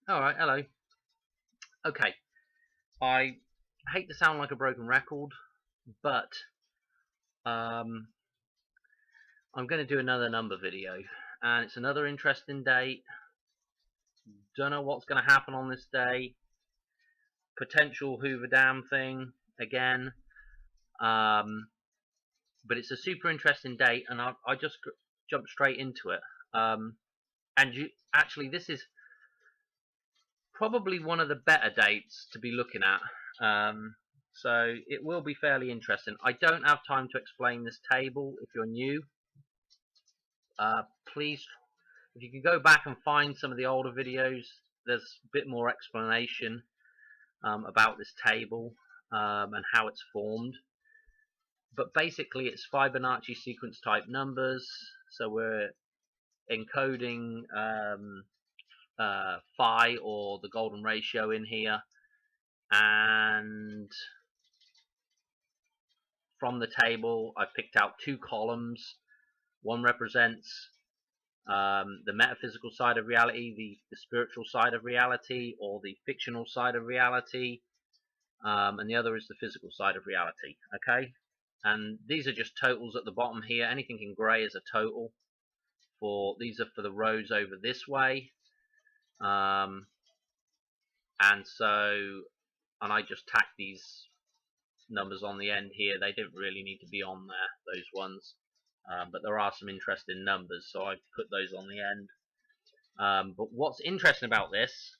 Alright, hello. Okay, I hate to sound like a broken record, but um, I'm going to do another number video, and it's another interesting date. Don't know what's going to happen on this day. Potential Hoover Dam thing again, um, but it's a super interesting date, and I just jumped straight into it. And this is probably one of the better dates to be looking at. So it will be fairly interesting. I don't have time to explain this table. If you're new, please, if you can go back and find some of the older videos, there's a bit more explanation about this table and how it's formed. But basically, it's Fibonacci sequence type numbers. So we're encoding phi, or the golden ratio, in here, and from the table I've picked out two columns. One represents the metaphysical side of reality, the spiritual side of reality, or the fictional side of reality, and the other is the physical side of reality. Okay, and these are just totals at the bottom here. Anything in grey is a total. These are for the rows over this way, and I just tacked these numbers on the end here. They didn't really need to be on there, those ones, but there are some interesting numbers, so I put those on the end. But what's interesting about this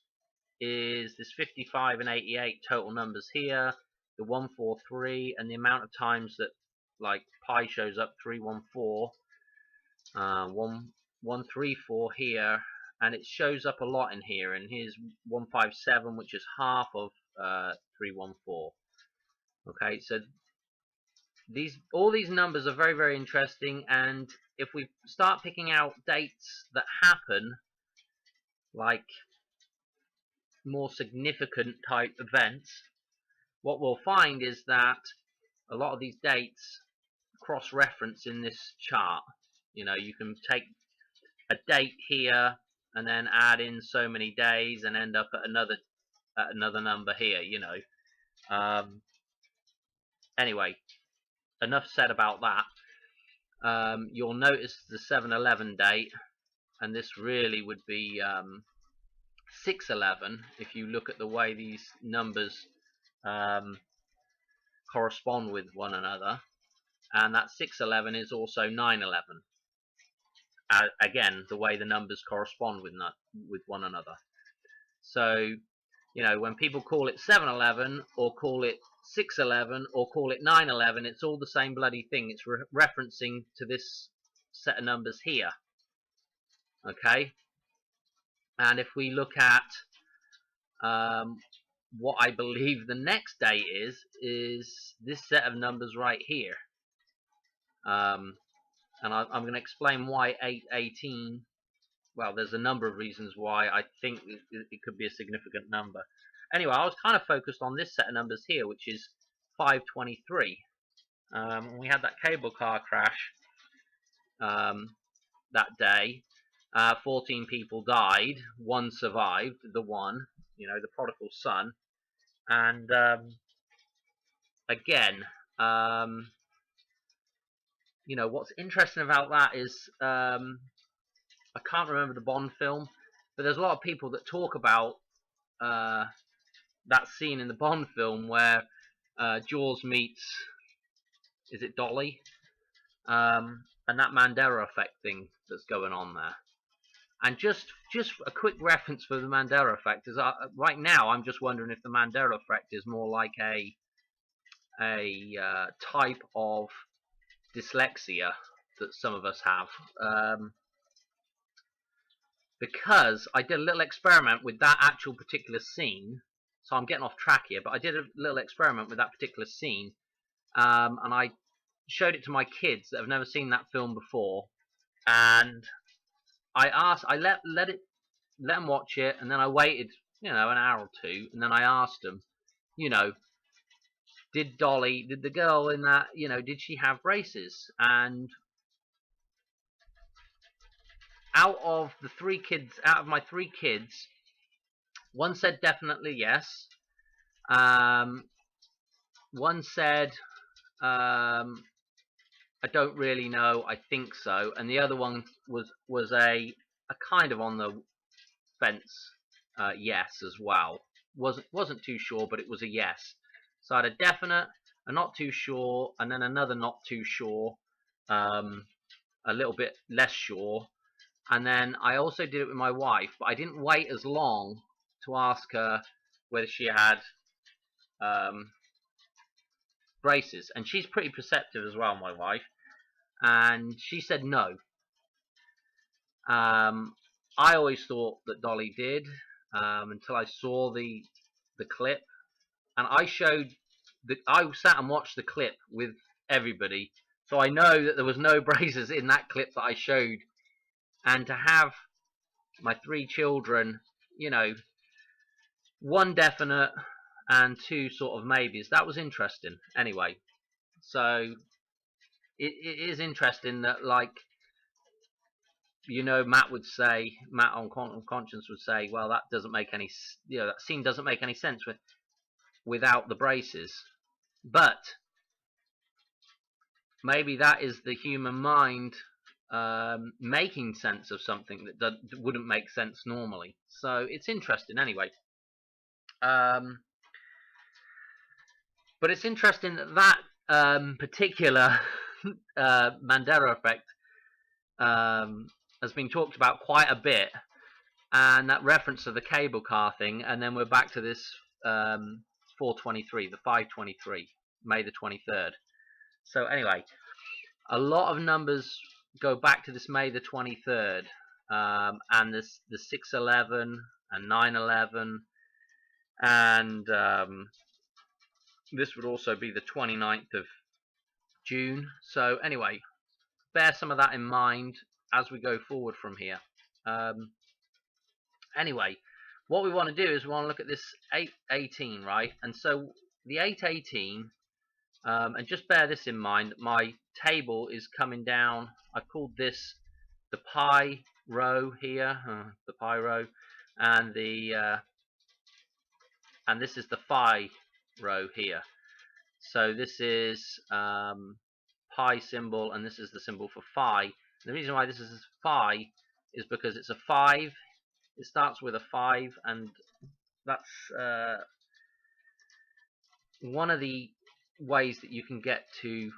is this 55 and 88 total numbers here, the 143, and the amount of times that, like, pi shows up: 314, 134 here, and it shows up a lot in here. And here's 157, which is half of 314. Okay, so all these numbers are very, very interesting, and if we start picking out dates that happen, like more significant type events, what we'll find is that a lot of these dates cross-reference in this chart. You know, you can take a date here and then add in so many days and end up at another number here, you know. Anyway, enough said about that. You'll notice the 7-11 date, and this really would be 6-11 if you look at the way these numbers correspond with one another. And that 6-11 is also 9-11. Again, the way the numbers correspond with one another. So, you know, when people call it 7-11, or call it 6-11, or call it 9-11, it's all the same bloody thing. It's referencing to this set of numbers here. Okay? And if we look at what I believe the next date is this set of numbers right here. And I'm going to explain why 818. Well, there's a number of reasons why I think it could be a significant number. Anyway, I was kind of focused on this set of numbers here, which is 523. We had that cable car crash that day. 14 people died. One survived. The one, you know, the prodigal son. And again, you know, what's interesting about that is I can't remember the Bond film, but there's a lot of people that talk about that scene in the Bond film where Jaws meets, is it Dolly? And that Mandela effect thing that's going on there. And just a quick reference for the Mandela effect is right now I'm just wondering if the Mandela effect is more like a type of dyslexia that some of us have. Because I did a little experiment with that actual particular scene. So I'm getting off track here, but I did a little experiment with that particular scene, and I showed it to my kids that have never seen that film before, and I let them watch it, and then I waited, you know, an hour or two, and then I asked them, you know, did the girl in that, you know, did she have braces? And out of my 3 kids, One said definitely yes. One said I don't really know, I think so, and the other one was a kind of on the fence, yes as well. Wasn't too sure, but it was a yes. So I had a definite, a not too sure, and then another not too sure, a little bit less sure, and then I also did it with my wife, but I didn't wait as long to ask her whether she had braces, and she's pretty perceptive as well, my wife, and she said no. I always thought that Dolly did, until I saw the clip, and I sat and watched the clip with everybody, so I know that there was no braces in that clip that I showed, and to have my 3 children, you know, 1 definite and 2 sort of maybes, that was interesting. Anyway, so it is interesting that, like, you know, Matt on Conscience would say, well, that doesn't make any, you know, that scene doesn't make any sense without the braces. But maybe that is the human mind making sense of something that wouldn't make sense normally. So it's interesting anyway. But it's interesting that particular Mandela effect has been talked about quite a bit, and that reference to the cable car thing, and then we're back to this 423, the 523, May the 23rd. So anyway, a lot of numbers go back to this May the 23rd, and the 611 and 911, and this would also be the 29th of June. So anyway, bear some of that in mind as we go forward from here. Anyway, what we want to do is we want to look at this 818, right? And so the 818, and just bear this in mind, my table is coming down. I called this the pi row here, the pi row, and and this is the phi row here. So this is pi symbol, and this is the symbol for phi. The reason why this is phi is because it's a 5. It starts with a 5, and that's one of the ways that you can get to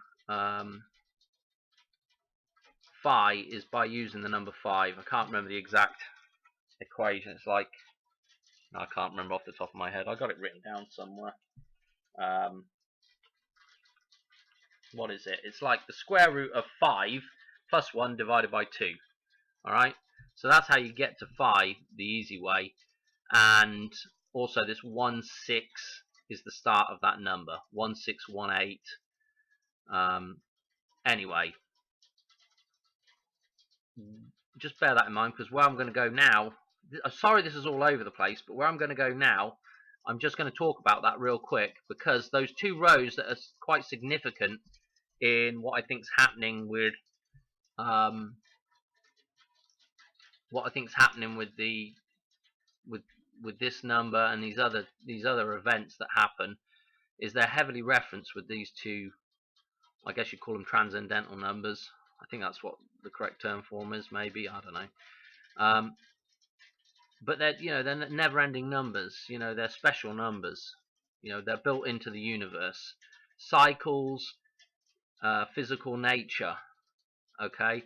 phi is by using the number 5. I can't remember the exact equation. It's like, I can't remember off the top of my head. I got it written down somewhere. What is it? It's like the square root of 5 plus 1 divided by 2. Alright? So that's how you get to phi the easy way. And also this 1 6 is the start of that number. 1618. Anyway, just bear that in mind, because where I'm going to go now, sorry this is all over the place, but where I'm going to go now, I'm just going to talk about that real quick, because those 2 rows that are quite significant in what I think is happening with with this number and these other events that happen, is they're heavily referenced with these 2, I guess you call them transcendental numbers. I think that's what the correct term for them is, maybe, I don't know. But they're, you know, they're never-ending numbers. You know, they're special numbers. You know, they're built into the universe. Cycles, physical nature. Okay,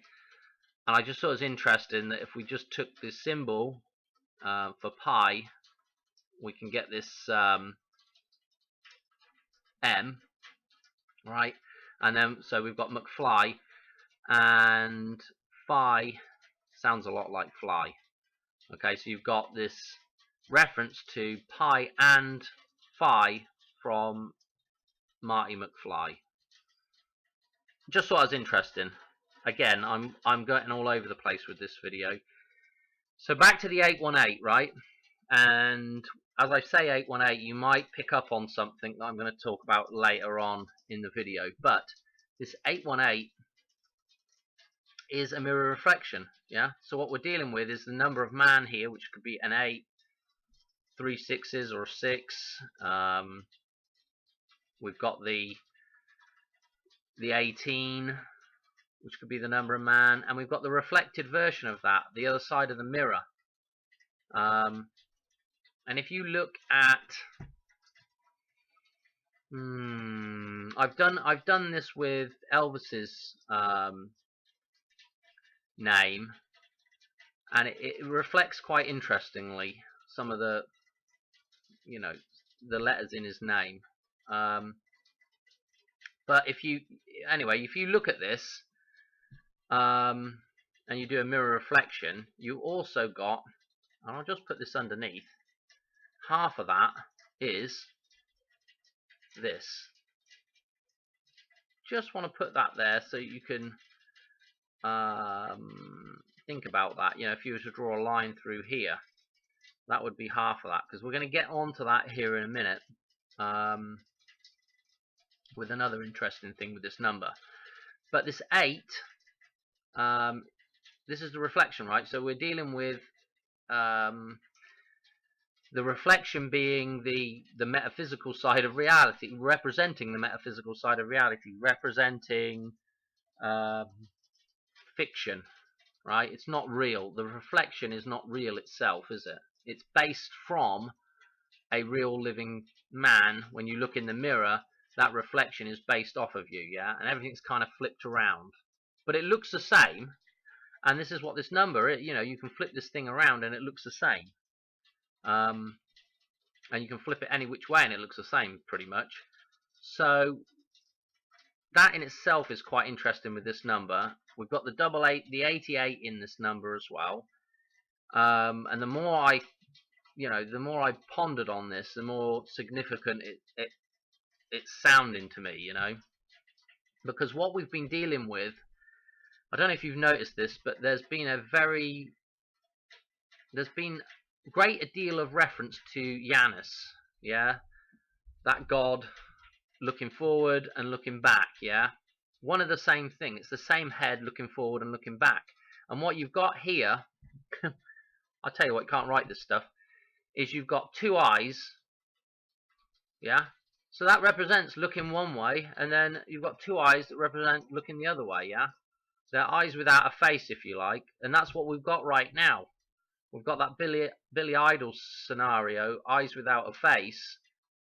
and I just thought it was interesting that if we just took this symbol for pi, we can get this M, right? And then so we've got McFly, and phi sounds a lot like fly. Okay, so you've got this reference to pi and phi from Marty McFly. Just thought it was interesting. Again, I'm going all over the place with this video. So back to the 818, right? And as I say 818, you might pick up on something that I'm going to talk about later on in the video. But this 818 is a mirror reflection, yeah? So what we're dealing with is the number of man here, which could be an 8, 3 6s or a 6. We've got the 18, which could be the number of man, and we've got the reflected version of that, the other side of the mirror. And if you look at, I've done this with Elvis's name, and it reflects quite interestingly some of the, the letters in his name. But if you look at this, and you do a mirror reflection, you also got, and I'll just put this underneath, half of that is this. Just want to put that there so you can think about that. If you were to draw a line through here, that would be half of that, because we're going to get onto that here in a minute, with another interesting thing with this number. But this 8, this is the reflection, right? So we're dealing with the reflection being the metaphysical side of reality, representing the metaphysical side of reality, representing fiction, right? It's not real. The reflection is not real itself, is it? It's based from a real living man. When you look in the mirror, that reflection is based off of you, yeah? And everything's kind of flipped around. But it looks the same, and this is what this number, you can flip this thing around and it looks the same. And you can flip it any which way and it looks the same, pretty much. So that in itself is quite interesting with this number. We've got the 88, the 88 in this number as well. And the more I pondered on this, the more significant it's sounding to me, because what we've been dealing with, I don't know if you've noticed this, but there's been a great deal of reference to Janus, yeah, that god looking forward and looking back, yeah, one of the same thing. It's the same head looking forward and looking back. And what you've got here, I'll tell you what, you can't write this stuff, is you've got 2 eyes, yeah, so that represents looking one way, and then you've got 2 eyes that represent looking the other way, yeah. They're eyes without a face, if you like, and that's what we've got right now. We've got that Billy Idol scenario, eyes without a face,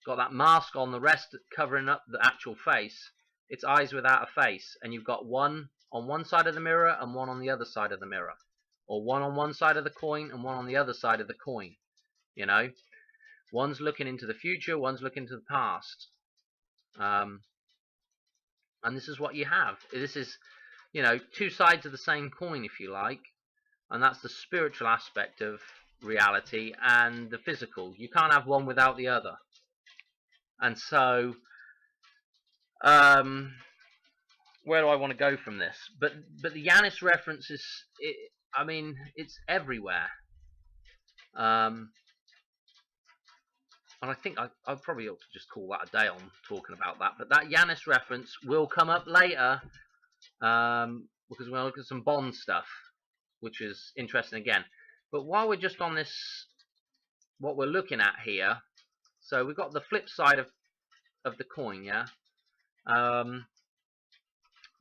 got that mask on, the rest covering up the actual face. It's eyes without a face, and you've got one on one side of the mirror and one on the other side of the mirror, or one on one side of the coin and one on the other side of the coin. One's looking into the future, one's looking into the past, and this is what you have. This is, 2 sides of the same coin, if you like, and that's the spiritual aspect of reality and the physical. You can't have one without the other. And so, where do I want to go from this? But the Janus reference is, it's everywhere. And I think I probably ought to just call that a day on talking about that. But that Janus reference will come up later, because we're going to look at some Bond stuff, which is interesting again. But while we're just on this, what we're looking at here, so we've got the flip side of the coin, yeah.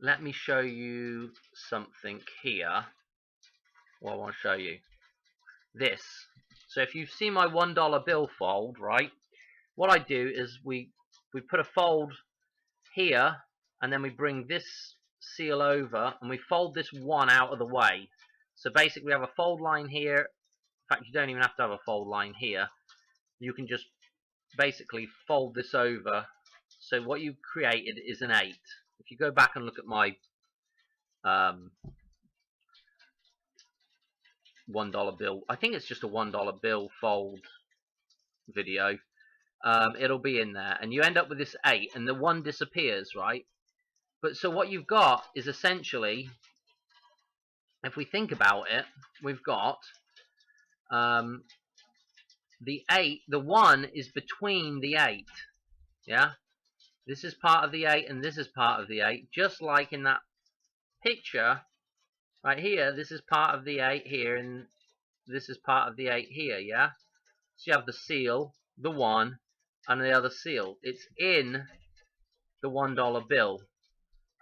Let me show you something here. What I want to show you, this. So if you've seen my $1 bill fold, right, what I do is we put a fold here, and then we bring this seal over, and we fold this one out of the way. So basically we have a fold line here. In fact, you don't even have to have a fold line here. You can just basically fold this over. So what you've created is an 8. If you go back and look at my $1 bill, I think it's just a $1 bill fold video, it'll be in there, and you end up with this 8, and the 1 disappears, right? But so what you've got is essentially, if we think about it, we've got the 8, the 1 is between the 8, yeah. This is part of the 8 and this is part of the 8, just like in that picture right here. This is part of the 8 here and this is part of the 8 here, yeah. So you have the seal, the 1, and the other seal. It's in the $1 bill.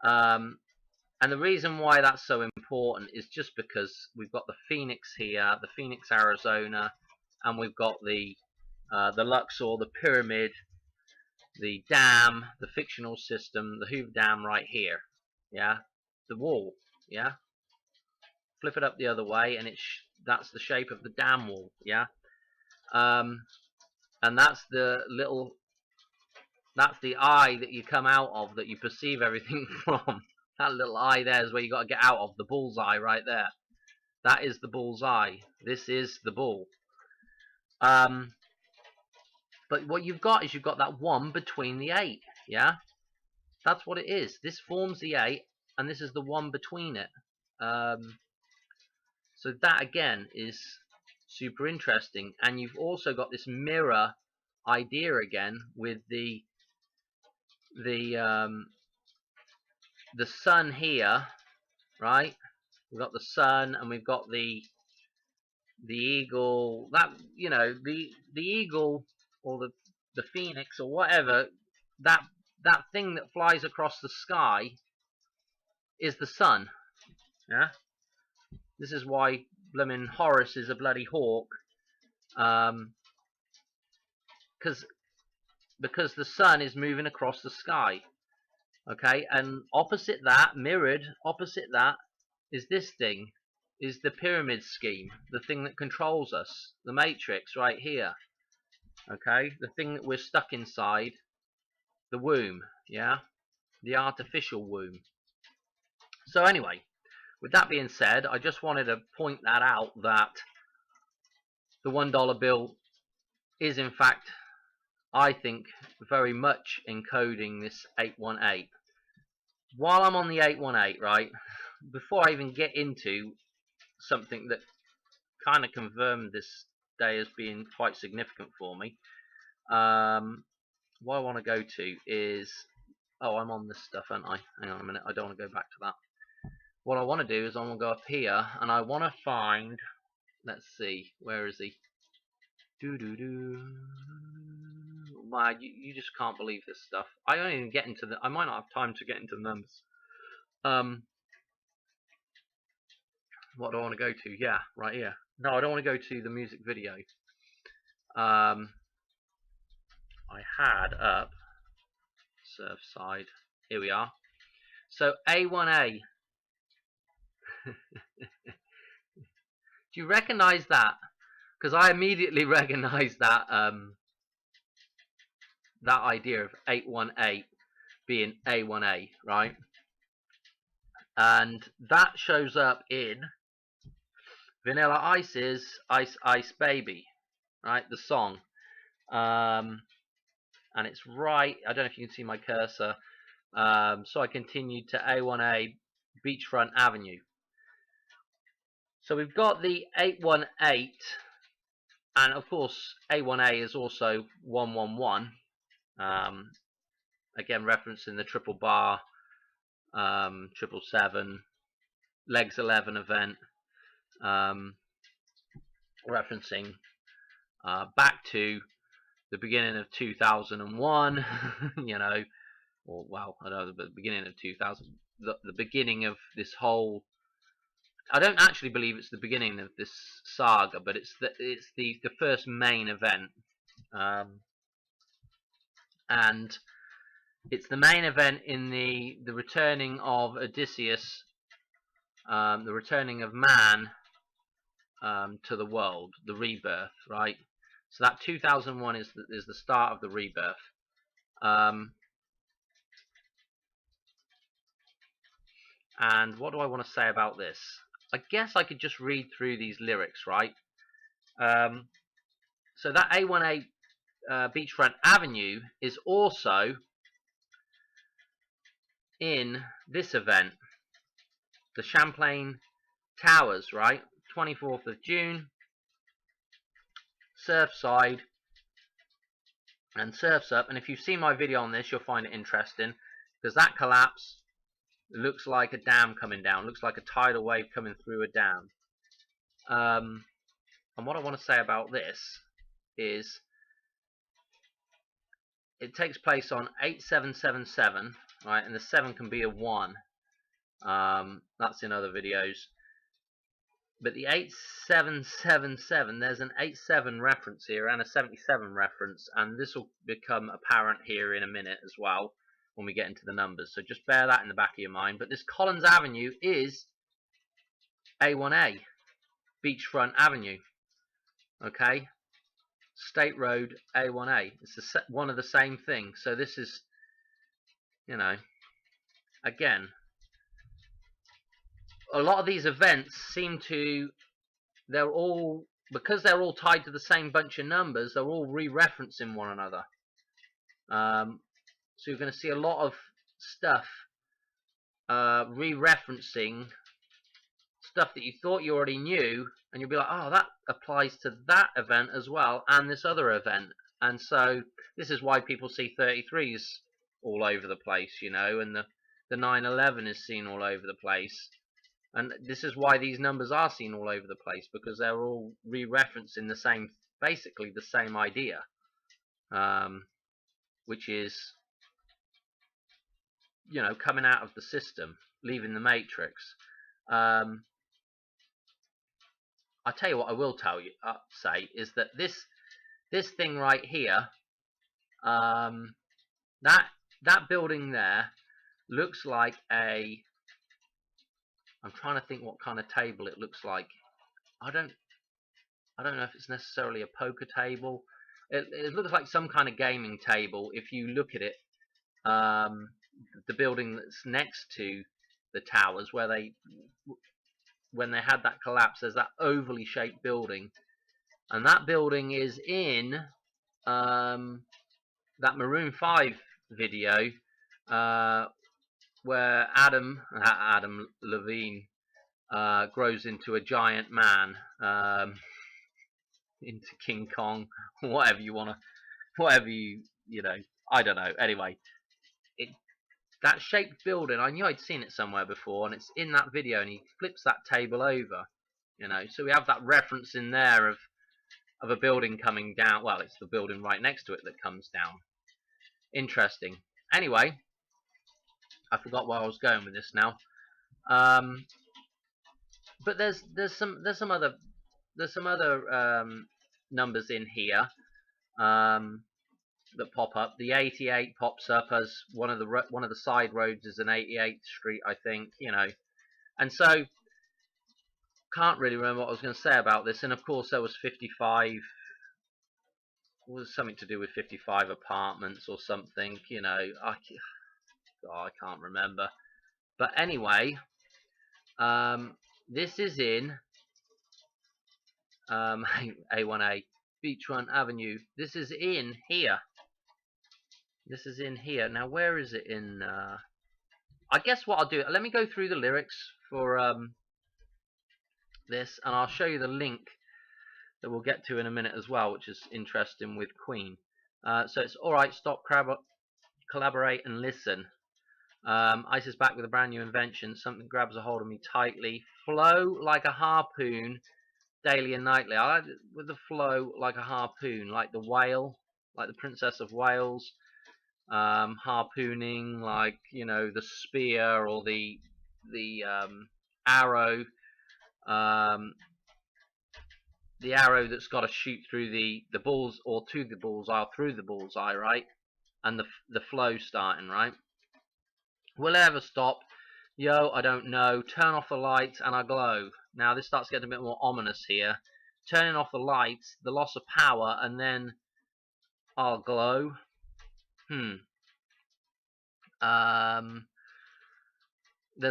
And the reason why that's so important is just because we've got the Phoenix here, the Phoenix, Arizona, and we've got the Luxor, the pyramid, the dam, the fictional system, the Hoover Dam right here. Yeah, the wall. Yeah, flip it up the other way, and that's the shape of the dam wall. Yeah, and that's the eye that you come out of, that you perceive everything from. That little eye there is where you got to get out of, the bull's eye right there. That is the bull's eye. This is the bull. But what you've got is you've got that 1 between the 8. Yeah, that's what it is. This forms the 8, and this is the 1 between it. So that again is super interesting. And you've also got this mirror idea again with the sun here, right? We've got the sun, and we've got the eagle. That, you know, the eagle, or the phoenix, or whatever, that thing that flies across the sky is the sun. Yeah, this is why blooming Horace is a bloody hawk, because the sun is moving across the sky. Okay, and opposite that, mirrored opposite that, is this thing, is the pyramid scheme, the thing that controls us, the matrix right here. Okay, the thing that we're stuck inside, the womb. Yeah, the artificial womb. So anyway, with that being said, I just wanted to point that out, that the $1 bill is in fact, I think, very much encoding this 818. While I'm on the 818, right, before I even get into something that kind of confirmed this day as being quite significant for me, what I want to go to is, oh, I'm on this stuff, aren't I? Hang on a minute, I don't want to go back to that. What I want to do is I want to go up here, and I want to find, let's see, where is he? Man, you just can't believe this stuff. I don't even get into I might not have time to get into the numbers. What do I want to go to? Yeah, right here. No, I don't want to go to the music video. I had up Surfside. Here we are. So A1A. Do you recognize that? Because I immediately recognized that that idea of 818 being A1A, right? And that shows up in Vanilla Ice's Ice Ice Baby, right? The song. And it's right, I don't know if you can see my cursor. So I continued to A1A Beachfront Avenue. So we've got the 818, and of course A1A is also 111. Again, referencing the triple bar, 777, Legs 11 event, referencing back to the beginning of 2001, you know, or well, I don't know, but the beginning of 2000, the beginning of this whole. I don't actually believe it's the beginning of this saga, but it's the first main event, and it's the main event in the returning of Odysseus, the returning of man to the world, the rebirth, right? So that 2001 is the start of the rebirth. And what do I want to say about this? I guess I could just read through these lyrics, right? So that A1A Beachfront Avenue is also in this event, the Champlain Towers, right? 24th of June, Surfside, and Surf's Up. And if you've seen my video on this, you'll find it interesting, because that collapse looks like a dam coming down, looks like a tidal wave coming through a dam. And what I want to say about this is it takes place on 8777, right? And the 7 can be a 1. That's in other videos. But the 8777, there's an 87 reference here and a 77 reference, and this will become apparent here in a minute as well when we get into the numbers. So just bear that in the back of your mind. But this Collins Avenue is A1A, Beachfront Avenue. Okay, State Road A1A. It's one of the same thing. So this is, you know, again, a lot of these events seem to, they're all, because they're all tied to the same bunch of numbers, they're all re-referencing one another. So you're going to see a lot of stuff re-referencing stuff that you thought you already knew, and you'll be like, oh, that applies to that event as well, and this other event. And so this is why people see 33s all over the place, you know, and the 9/11 is seen all over the place. And this is why these numbers are seen all over the place, because they're all re-referencing the same, basically the same idea, which is, you know, coming out of the system, leaving the matrix. I tell you what, I will say is that this thing right here, that building there looks like a. I'm trying to think what kind of table it looks like. I don't know if it's necessarily a poker table. It looks like some kind of gaming table if you look at it. The building that's next to the towers, when they had that collapse, there's that ovally shaped building, and that building is in that Maroon 5 video where Adam Levine grows into a giant man, into King Kong, whatever you know, I don't know. Anyway, that shaped building, I knew I'd seen it somewhere before, and it's in that video, and he flips that table over, you know, so we have that reference in there of a building coming down. Well, it's the building right next to it that comes down. Interesting. Anyway, I forgot where I was going with this now. But there's some other numbers in here that pop up. The 88 pops up as one of the side roads is an 88th Street, I think, you know. And so can't really remember what I was going to say about this. And of course there was 55. It was something to do with 55 apartments or something, you know. I can't remember. But anyway, this is in A1A, Beachfront Avenue. This is in here. This is in here. Now, where is it in? I guess what I'll do, let me go through the lyrics for this, and I'll show you the link that we'll get to in a minute as well, which is interesting with Queen. So it's alright, stop, collaborate, and listen. Ice is back with a brand new invention. Something grabs a hold of me tightly. Flow like a harpoon, daily and nightly. I like it with the flow like a harpoon, like the whale, like the Princess of Wales. Harpooning, like, you know, the spear or the arrow. The arrow that's got to shoot through the balls, or to the bullseye, or through the bullseye, right? And the flow starting, right? Will it ever stop? Yo, I don't know. Turn off the lights and I glow. Now this starts getting a bit more ominous here. Turning off the lights, the loss of power, and then I'll glow. There's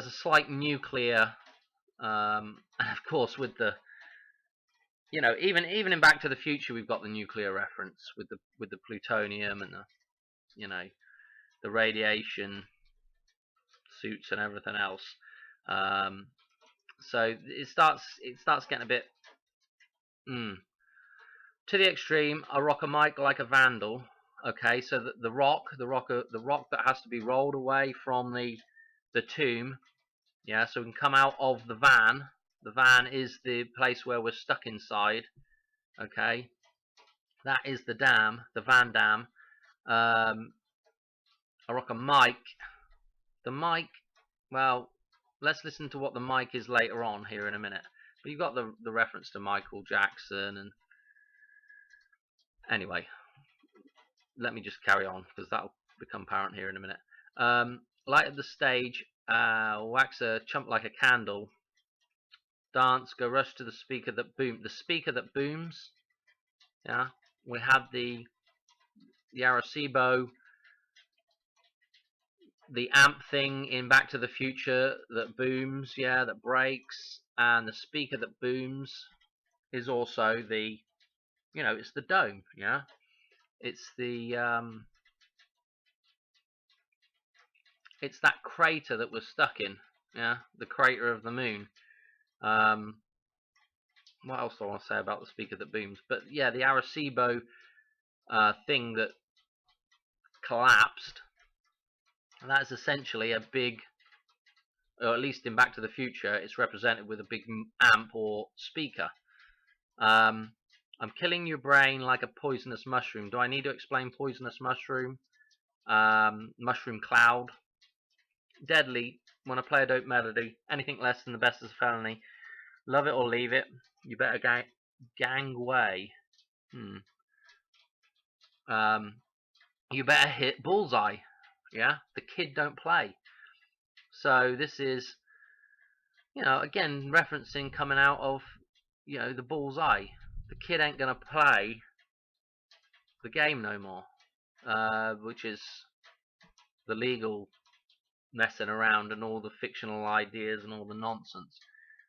a slight nuclear, and of course with the, you know, even in Back to the Future we've got the nuclear reference with the plutonium and the, you know, the radiation suits and everything else. So it starts getting a bit to the extreme. I rock a mic like a vandal. Okay, so the rock that has to be rolled away from the tomb. Yeah, so we can come out of the van. The van is the place where we're stuck inside. Okay, That is the dam, the Van Dam. I rock a mic. The mic, well, let's listen to what the mic is later on here in a minute. But you've got the reference to Michael Jackson, and anyway, let me just carry on because that'll become apparent here in a minute. Light of the stage, wax a chump like a candle. Dance, go rush to the speaker that booms. Yeah, we have the Arecibo, the amp thing in Back to the Future that booms, yeah, that breaks, and the speaker that booms is also the, it's the dome, yeah, it's it's that crater that we're stuck in, yeah, the crater of the moon. What else do I want to say about the speaker that booms? But yeah, the Arecibo thing that collapsed. That's essentially a big, or at least in Back to the Future, it's represented with a big amp or speaker. I'm killing your brain like a poisonous mushroom. Do I need to explain poisonous mushroom? Mushroom cloud. Deadly. When I play a dope melody, anything less than the best is a felony. Love it or leave it. You better gangway. You better hit bullseye. Yeah, the kid don't play. So this is, again referencing coming out of, the bullseye. The kid ain't gonna play the game no more, which is the legal messing around and all the fictional ideas and all the nonsense.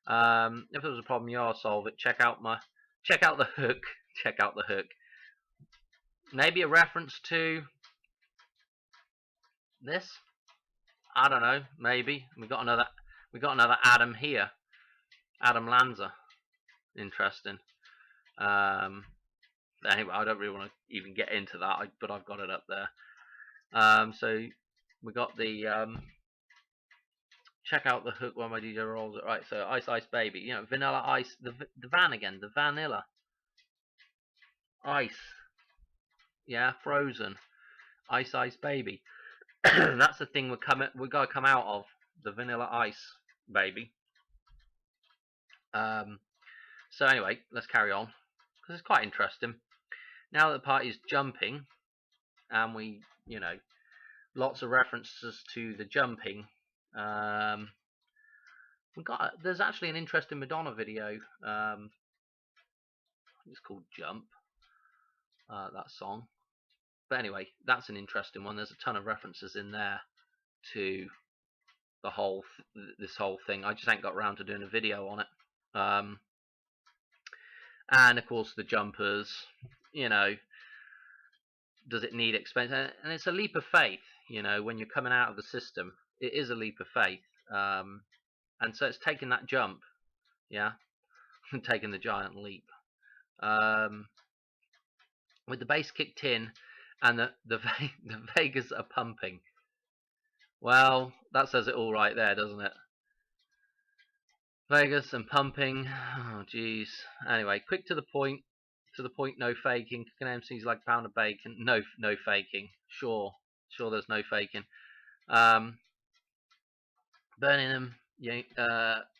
If there was a problem, you'll solve it. Check out the hook. Check out the hook. Maybe a reference to this. I don't know. Maybe we got another Adam here. Adam Lanza. Interesting. Anyway, I don't really want to even get into that, but I've got it up there. So we got the check out the hook while my DJ rolls it. Right, so Ice Ice Baby, Vanilla Ice, the van again, the vanilla ice, yeah, Frozen, Ice Ice Baby. That's the thing we gotta come out of, the Vanilla Ice Baby. So anyway, let's carry on because it's quite interesting. Now that the party is jumping, and we, lots of references to the jumping. There's actually an interesting Madonna video. It's called Jump. That song. But anyway, that's an interesting one. There's a ton of references in there to this whole thing. I just ain't got around to doing a video on it. And of course the jumpers. Does it need expense? And it's a leap of faith. When you're coming out of the system, it is a leap of faith. And so it's taking that jump, yeah, taking the giant leap. With the bass kicked in and the Vegas are pumping. Well, that says it all right there, doesn't it? Vegas and pumping. Oh, jeez. Anyway, quick to the point, no faking. Cooking MCs like a pound of bacon. No faking. Sure, there's no faking. Burning them.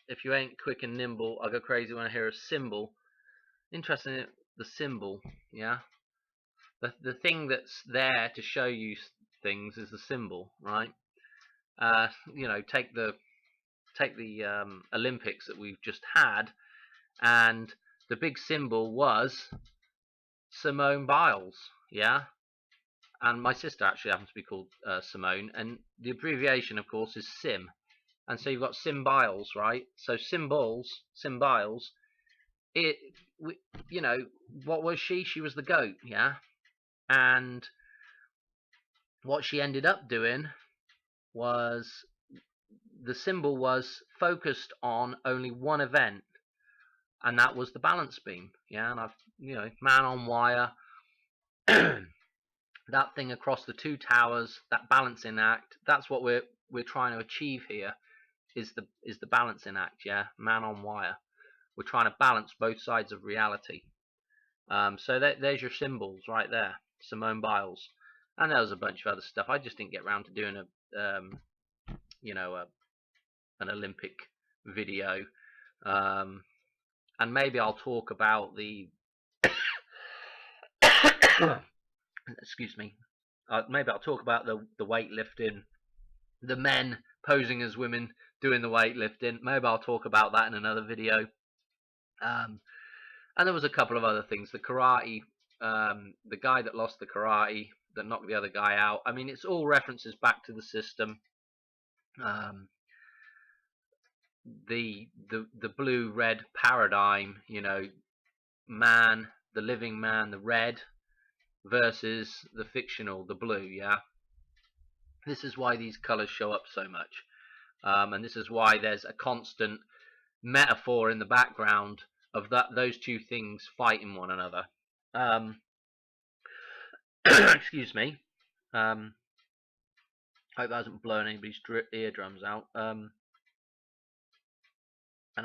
If you ain't quick and nimble, I go crazy when I hear a cymbal. Interesting, the cymbal, yeah. The thing that's there to show you things is the symbol, right? Take the Olympics that we've just had, and the big symbol was Simone Biles, yeah. And my sister actually happens to be called Simone, and the abbreviation, of course, is Sim. And so you've got Sim Biles, right? So Sim Biles. What was she? She was the goat, yeah. And what she ended up doing was, the symbol was focused on only one event, and that was the balance beam, yeah. And man on wire, that thing across the two towers, that balancing act. That's what we're trying to achieve here, is the balancing act, yeah. Man on wire. We're trying to balance both sides of reality. So there's your symbols right there, Simone Biles, and there was a bunch of other stuff. I just didn't get around to doing you know, an Olympic video, um, and maybe I'll talk about the excuse me. Maybe I'll talk about the weightlifting, the men posing as women doing the weightlifting. Maybe I'll talk about that in another video. And there was a couple of other things. The karate, the guy that lost the karate, that knocked the other guy out. I mean, it's all references back to the system. The blue red paradigm, you know, man, the living man, the red, versus the fictional, the blue. Yeah, this is why these colors show up so much, and this is why there's a constant metaphor in the background of those two things fighting one another. Excuse me. Hope that hasn't blown anybody's eardrums out. And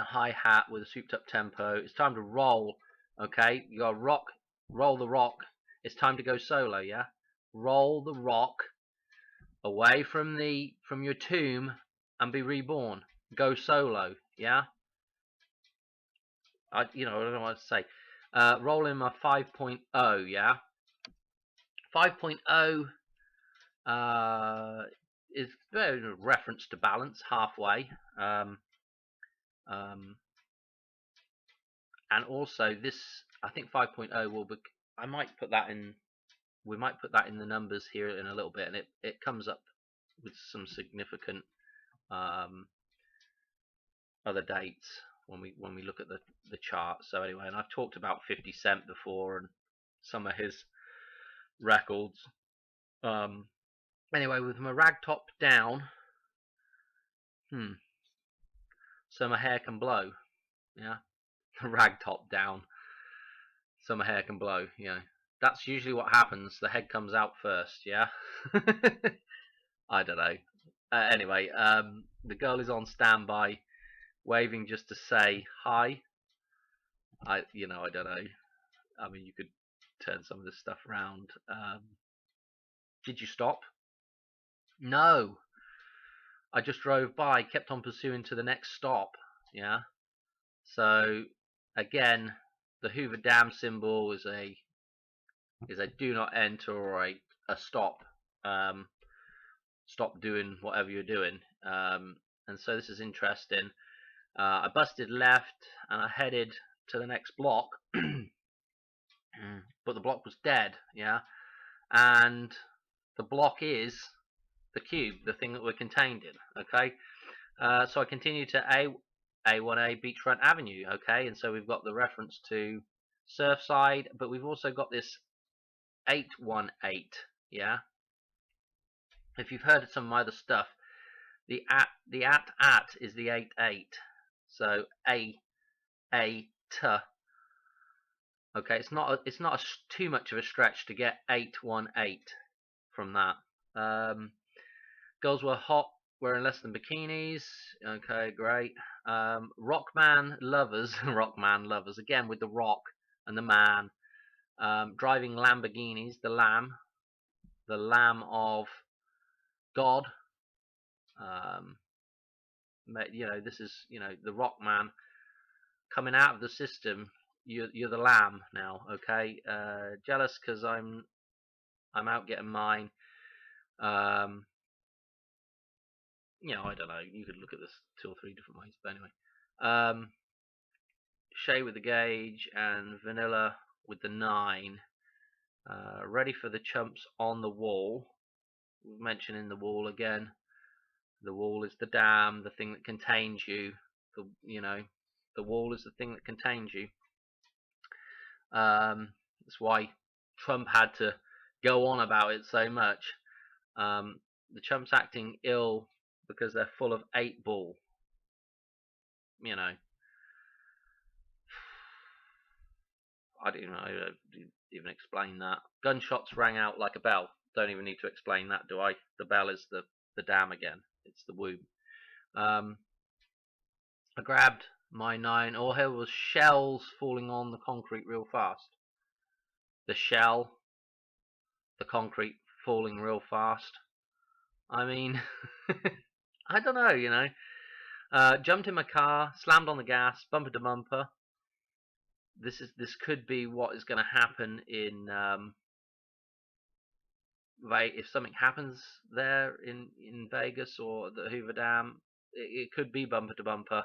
a hi-hat with a souped-up tempo. It's time to roll. Okay, you got rock, roll the rock. It's time to go solo. Yeah, roll the rock away from your tomb and be reborn. Go solo. Yeah. I don't know what to say. Roll in my 5.0. Yeah. 5.0 is a reference to balance halfway. And also this, I think 5.0 will be, I might put that in, we might put that in the numbers here in a little bit, and it comes up with some significant other dates when we look at the chart. So anyway, and I've talked about 50 Cent before and some of his records. Anyway, with my rag top down, so my hair can blow. Yeah, rag top down, so my hair can blow. Yeah, that's usually what happens. The head comes out first. Yeah. I don't know. Anyway, the girl is on standby, waving just to say hi. I don't know. I mean, you could turn some of this stuff around. Did you stop? No. I just drove by, kept on pursuing to the next stop. Yeah. So again, the Hoover Dam symbol is a do not enter or a stop. Stop doing whatever you're doing. And so this is interesting. I busted left and I headed to the next block, but the block was dead. Yeah, and the block is the cube, the thing that we're contained in. Okay, so I continue to A1A Beachfront Avenue. Okay, and so we've got the reference to Surfside, but we've also got this 818. Yeah, if you've heard of some of my other stuff, the at is the 88. So a t. Okay, it's not too much of a stretch to get 818 from that. Girls were hot, wearing less than bikinis. Okay, great. Rockman lovers, rockman lovers again with the rock and the man. Driving Lamborghinis, the lamb of God. This is the rock man coming out of the system. You're the lamb now. Okay, jealous because I'm out getting mine. I don't know. You could look at this 2 or 3 different ways, but anyway. Shay with the gauge and Vanilla with the 9. Ready for the chumps on the wall. We're mentioning the wall again. The wall is the dam, the thing that contains you. The wall is the thing that contains you. That's why Trump had to go on about it so much. The chumps acting ill because they're full of 8-ball. I don't even explain that. Gunshots rang out like a bell. Don't even need to explain that, do I? The bell is the dam again. It's the womb. I grabbed my 9. All here was shells falling on the concrete real fast. the shell, the concrete falling real fast. I mean, I don't know, you know. Jumped in my car, slammed on the gas, bumper to bumper. This could be what is going to happen in if something happens there in Vegas or the Hoover Dam. It could be bumper to bumper.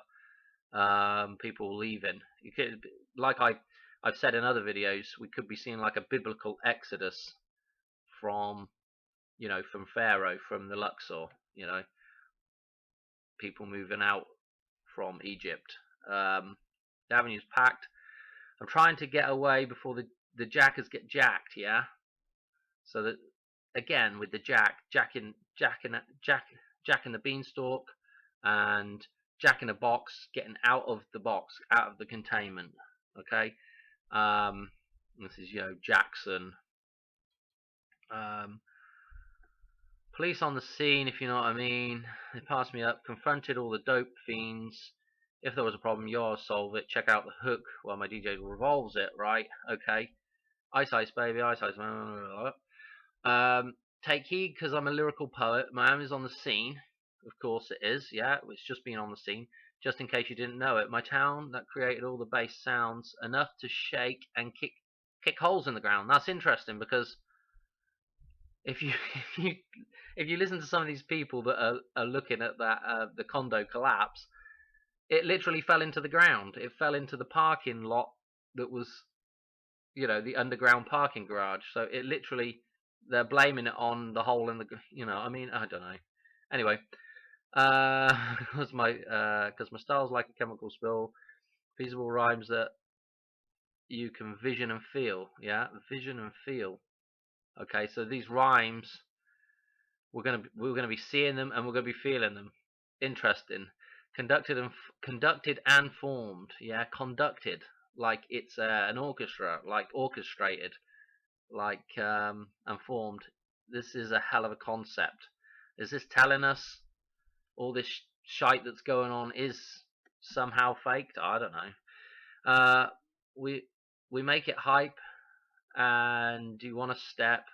People leaving. You could, like I've said in other videos, we could be seeing like a biblical exodus from, you know, from Pharaoh, from the Luxor, you know, people moving out from Egypt. The avenue's packed. I'm trying to get away before the jackers get jacked, yeah. So that again with the jacking the beanstalk and jacking the box, getting out of the box, out of the containment. Okay. This is Jackson. Police on the scene, if you know what I mean. They passed me up, confronted all the dope fiends. If there was a problem, you'll solve it. Check out the hook while my DJ revolves it, right? Okay. Ice Ice Baby, Ice Ice. Take heed because I'm a lyrical poet. My aim is on the scene. Of course it is, yeah. It's just being on the scene. Just in case you didn't know it. My town that created all the bass sounds enough to shake and kick holes in the ground. That's interesting because if you if you listen to some of these people that are looking at that the condo collapse, it literally fell into the ground. It fell into the parking lot that was, you know, the underground parking garage. So it literally, they're blaming it on the hole in the, you know, I mean, I don't know. Anyway, because my style's like a chemical spill. Feasible rhymes that you can vision and feel. Yeah, vision and feel. Okay, so these rhymes, we're gonna be seeing them and we're gonna be feeling them. Interesting. Conducted and formed. Yeah, conducted like it's an orchestra, like orchestrated, like and formed. This is a hell of a concept. Is this telling us all this shite that's going on is somehow faked? I don't know. We make it hype, and do you want to step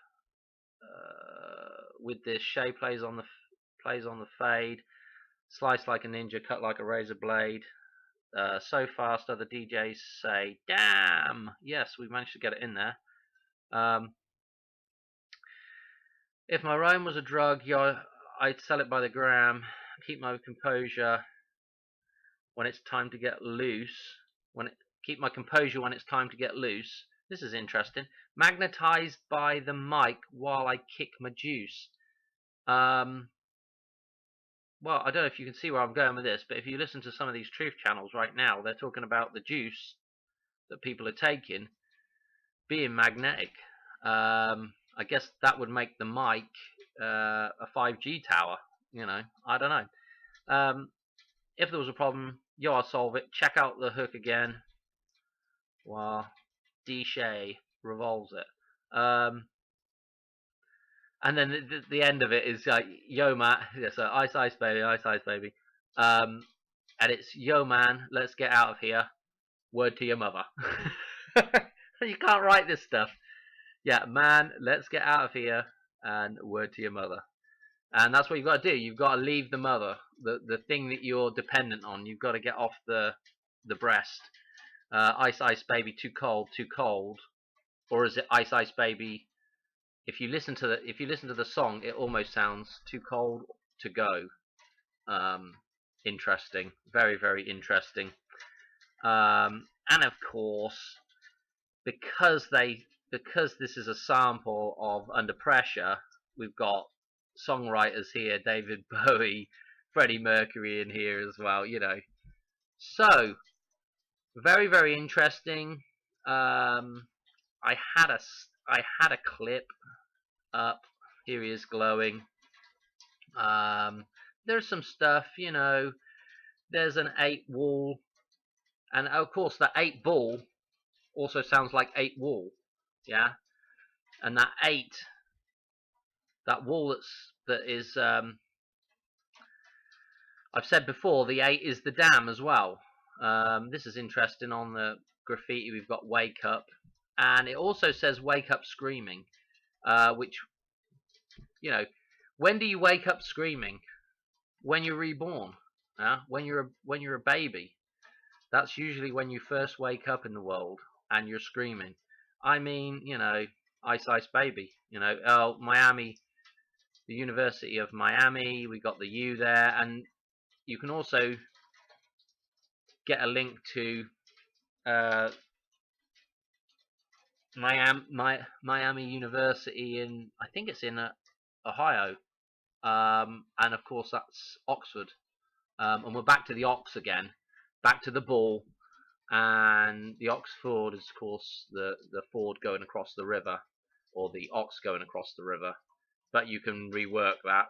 with this? Shay plays on the fade, slice like a ninja, cut like a razor blade. So fast, other DJs say, "Damn!" Yes, we managed to get it in there. If my rhyme was a drug, I'd sell it by the gram. Keep my composure when it's time to get loose. Keep my composure when it's time to get loose. This is interesting. Magnetized by the mic while I kick my juice. Well, I don't know if you can see where I'm going with this, but if you listen to some of these truth channels right now, they're talking about the juice that people are taking being magnetic. I guess that would make the mic a 5G tower. You know, I don't know. If there was a problem, I'll solve it. Check out the hook again while D-Shay revolves it. And then the end of it is like, yo man, yeah, so Ice Ice Baby, Ice Ice Baby. And it's, yo man, let's get out of here. Word to your mother. You can't write this stuff. Yeah, man, let's get out of here, and word to your mother. And that's what you've got to do. You've got to leave the mother, the thing that you're dependent on. You've got to get off the breast. Ice Ice Baby, too cold, or is it Ice Ice Baby? If you listen to the song, it almost sounds too cold to go. Interesting, very very interesting. And of course, because this is a sample of Under Pressure, we've got songwriters here, David Bowie, Freddie Mercury in here as well, you know. So very very interesting. I had a clip up. Here he is glowing. There's some stuff, you know. There's an 8 wall, and of course that 8 ball also sounds like 8 wall, yeah. And that 8, that wall that is I've said before, the 8 is the dam as well. This is interesting. On the graffiti we've got wake up, and it also says wake up screaming, which, you know, when do you wake up screaming? When you're reborn. When you're a baby. That's usually when you first wake up in the world and you're screaming. I mean, you know, Ice Ice Baby. You know, oh, Miami, the University of Miami. We got the U there, and you can also get a link to Miami University in, I think it's in Ohio, and of course that's Oxford. And we're back to the ox again, back to the ball, and the ox ford is of course the ford going across the river, or the ox going across the river, but you can rework that.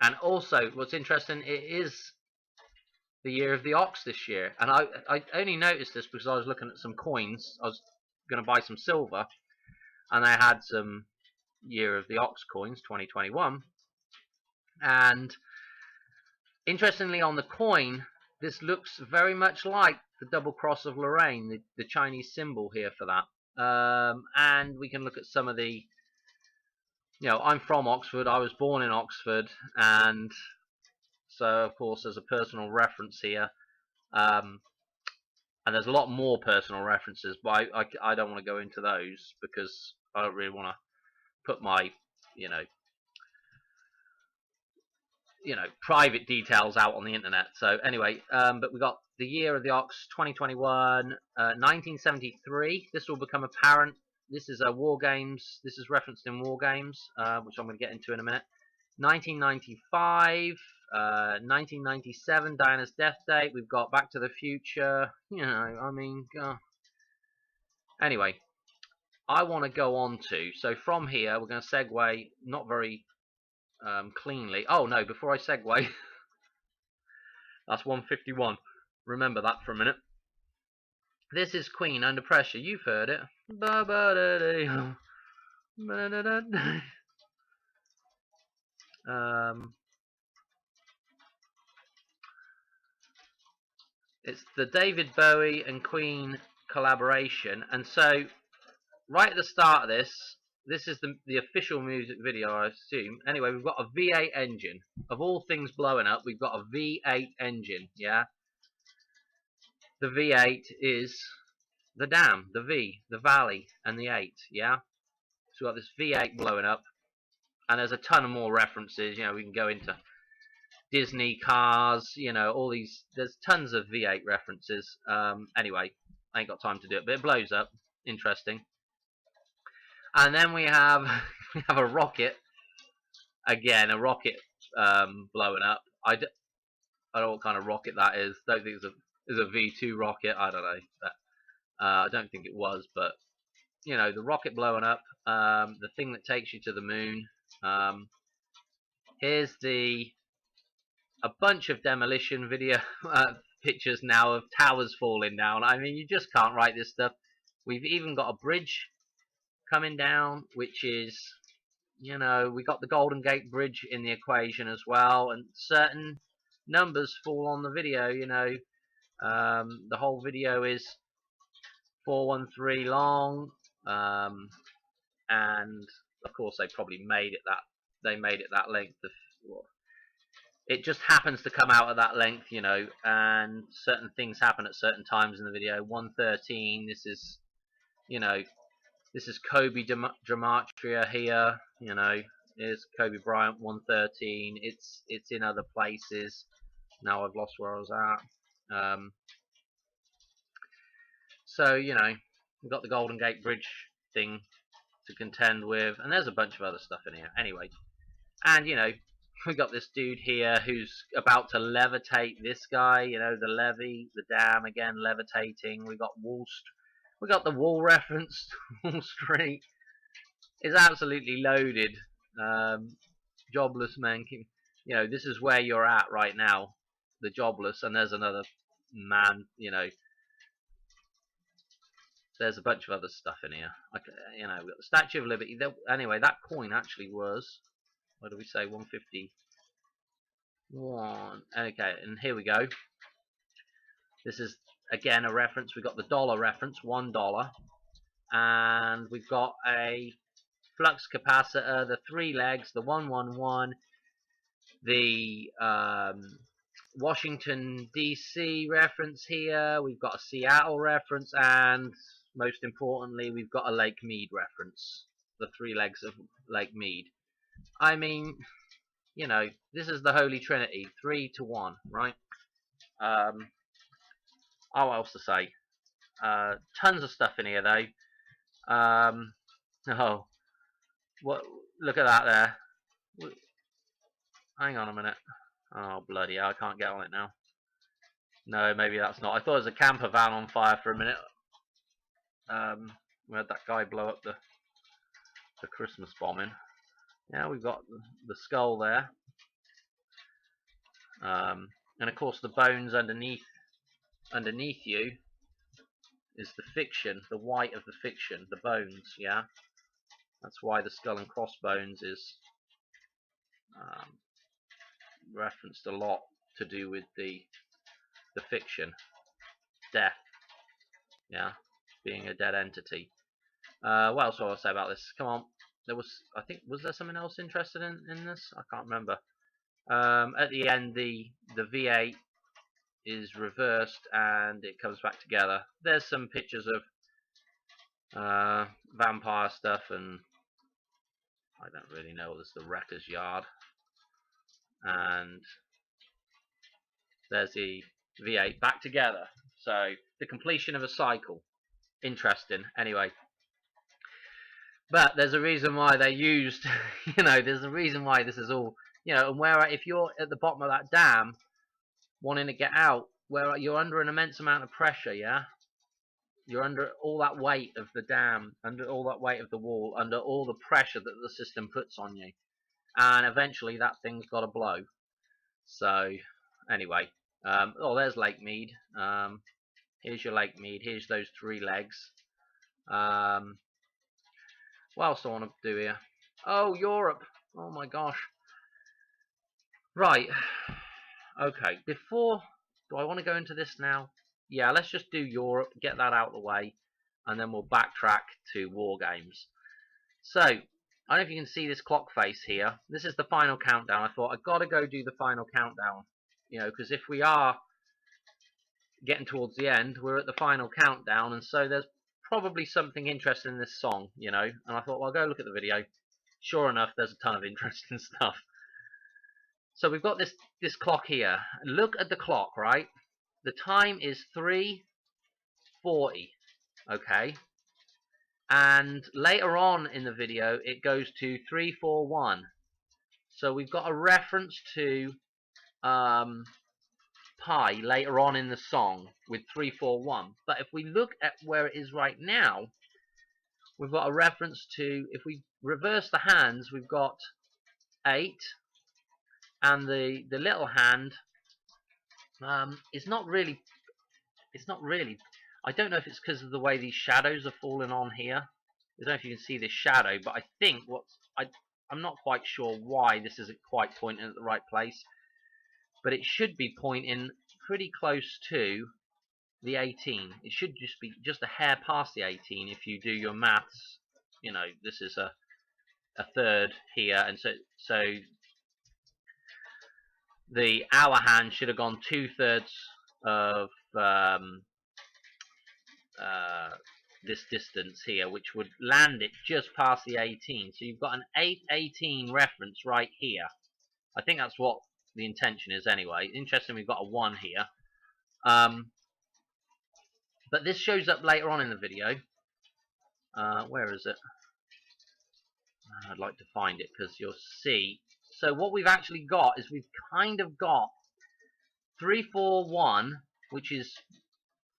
And also what's interesting, it is the year of the ox this year, and I only noticed this because I was looking at some coins. I was going to buy some silver, and I had some year of the ox coins 2021, and interestingly on the coin this looks very much like the double cross of Lorraine, the Chinese symbol here for that. And we can look at some of the, you know, I'm from Oxford, I was born in Oxford, and so of course there's a personal reference here. And there's a lot more personal references, but I don't want to go into those because I don't really want to put my, you know, private details out on the internet. So anyway, but we got the year of the ox 2021, 1973. This will become apparent. This is War Games. This is referenced in War Games, which I'm going to get into in a minute. 1995, 1997, Diana's death date. We've got Back to the Future. You know, I mean, anyway, I want to go on to. So from here, we're going to segue. Not very cleanly. Oh no! Before I segue, that's 151. Remember that for a minute. This is Queen, Under Pressure. You've heard it. It's the David Bowie and Queen collaboration, and so right at the start of this is the official music video, I assume. Anyway, we've got a V8 engine. Of all things blowing up, we've got a V8 engine, yeah? The V8 is the dam, the V, the valley, and the 8, yeah? So we've got this V8 blowing up, and there's a ton of more references. You know, we can go into Disney cars, you know, all these, there's tons of V8 references. Anyway, I ain't got time to do it, but it blows up. Interesting. And then we have we have a rocket, again, a rocket blowing up. I don't know what kind of rocket that is. Don't think it's a V2 rocket. I don't know. But, I don't think it was, but you know, the rocket blowing up, the thing that takes you to the moon. Here's a bunch of demolition video pictures now of towers falling down. I mean, you just can't write this stuff. We've even got a bridge coming down, which is, you know, we got the Golden Gate Bridge in the equation as well, and certain numbers fall on the video. You know, the whole video is 413 long, and of course they probably made it that length. It just happens to come out at that length, you know, and certain things happen at certain times in the video. 113. This is, you know, this is Kobe Gematria here, you know. Here's Kobe Bryant 113. It's in other places. Now I've lost where I was at. So, you know, we've got the Golden Gate Bridge thing to contend with, and there's a bunch of other stuff in here. Anyway, and you know, we got this dude here who's about to levitate this guy. You know, the levee, the dam again, levitating. We got we got the wall reference. Wall Street is absolutely loaded. Jobless man, you know, this is where you're at right now. The jobless, and there's another man. You know, there's a bunch of other stuff in here. Like, you know, we've got the Statue of Liberty. Anyway, that coin actually was, what do we say, 151. Okay, and here we go. This is again a reference. We got the dollar reference, $1. and we've got a flux capacitor, the 3 legs, the 111, the Washington DC reference here, we've got a Seattle reference, and most importantly we've got a Lake Mead reference, the 3 legs of Lake Mead. I mean, you know, this is the Holy Trinity, 3 to 1, right? Oh, what else to say? Tons of stuff in here though. Oh, what? Look at that there. Hang on a minute. Oh bloody hell, I can't get on it now. No, maybe that's not. I thought it was a camper van on fire for a minute. We had that guy blow up the Christmas bombing. Yeah, we've got the skull there. And of course the bones underneath you is the fiction, the white of the fiction, the bones, yeah? That's why the skull and crossbones is referenced a lot to do with the fiction, death, yeah, being a dead entity. What else do I want to say about this? Come on, there was, I think, was there something else interested in this? I can't remember. At the end, the V8 is reversed and it comes back together. There's some pictures of vampire stuff, and I don't really know. There's the wrecker's yard, and there's the V8 back together. So the completion of a cycle. Interesting. Anyway, but there's a reason why they used, you know, there's a reason why this is all, you know, and where if you're at the bottom of that dam wanting to get out, where you're under an immense amount of pressure, yeah, you're under all that weight of the dam, under all that weight of the wall, under all the pressure that the system puts on you, and eventually that thing's got to blow. So anyway, oh, there's Lake Mead. Here's your Lake Mead. Here's those 3 legs. What else do I want to do here? Oh, Europe. Oh my gosh. Right. Okay. Before, do I want to go into this now? Yeah, let's just do Europe, get that out of the way, and then we'll backtrack to War Games. So, I don't know if you can see this clock face here. This is the final countdown. I thought I've got to go do the final countdown. You know, because if we are getting towards the end, we're at the final countdown, and so there's probably something interesting in this song, you know. And I thought, well, I'll go look at the video. Sure enough, there's a ton of interesting stuff. So we've got this clock here. Look at the clock, right? The time is 3:40, okay? And later on in the video, it goes to 3:41. So we've got a reference to pi later on in the song with 3:41. But if we look at where it is right now, we've got a reference to, if we reverse the hands, we've got 8, and the little hand is not really, I don't know if it's because of the way these shadows are falling on here. I don't know if you can see this shadow, but I think I'm not quite sure why this isn't quite pointing at the right place, but it should be pointing pretty close to the 18. It should just be just a hair past the 18 if you do your maths. You know, this is a third here, and so the hour hand should have gone 2/3 of this distance here, which would land it just past the 18. So you've got an 8:18 reference right here. I think that's what the intention is anyway. Interesting, we've got a 1 here. But this shows up later on in the video. Where is it? I'd like to find it because you'll see. So what we've actually got is we've kind of got 341, which is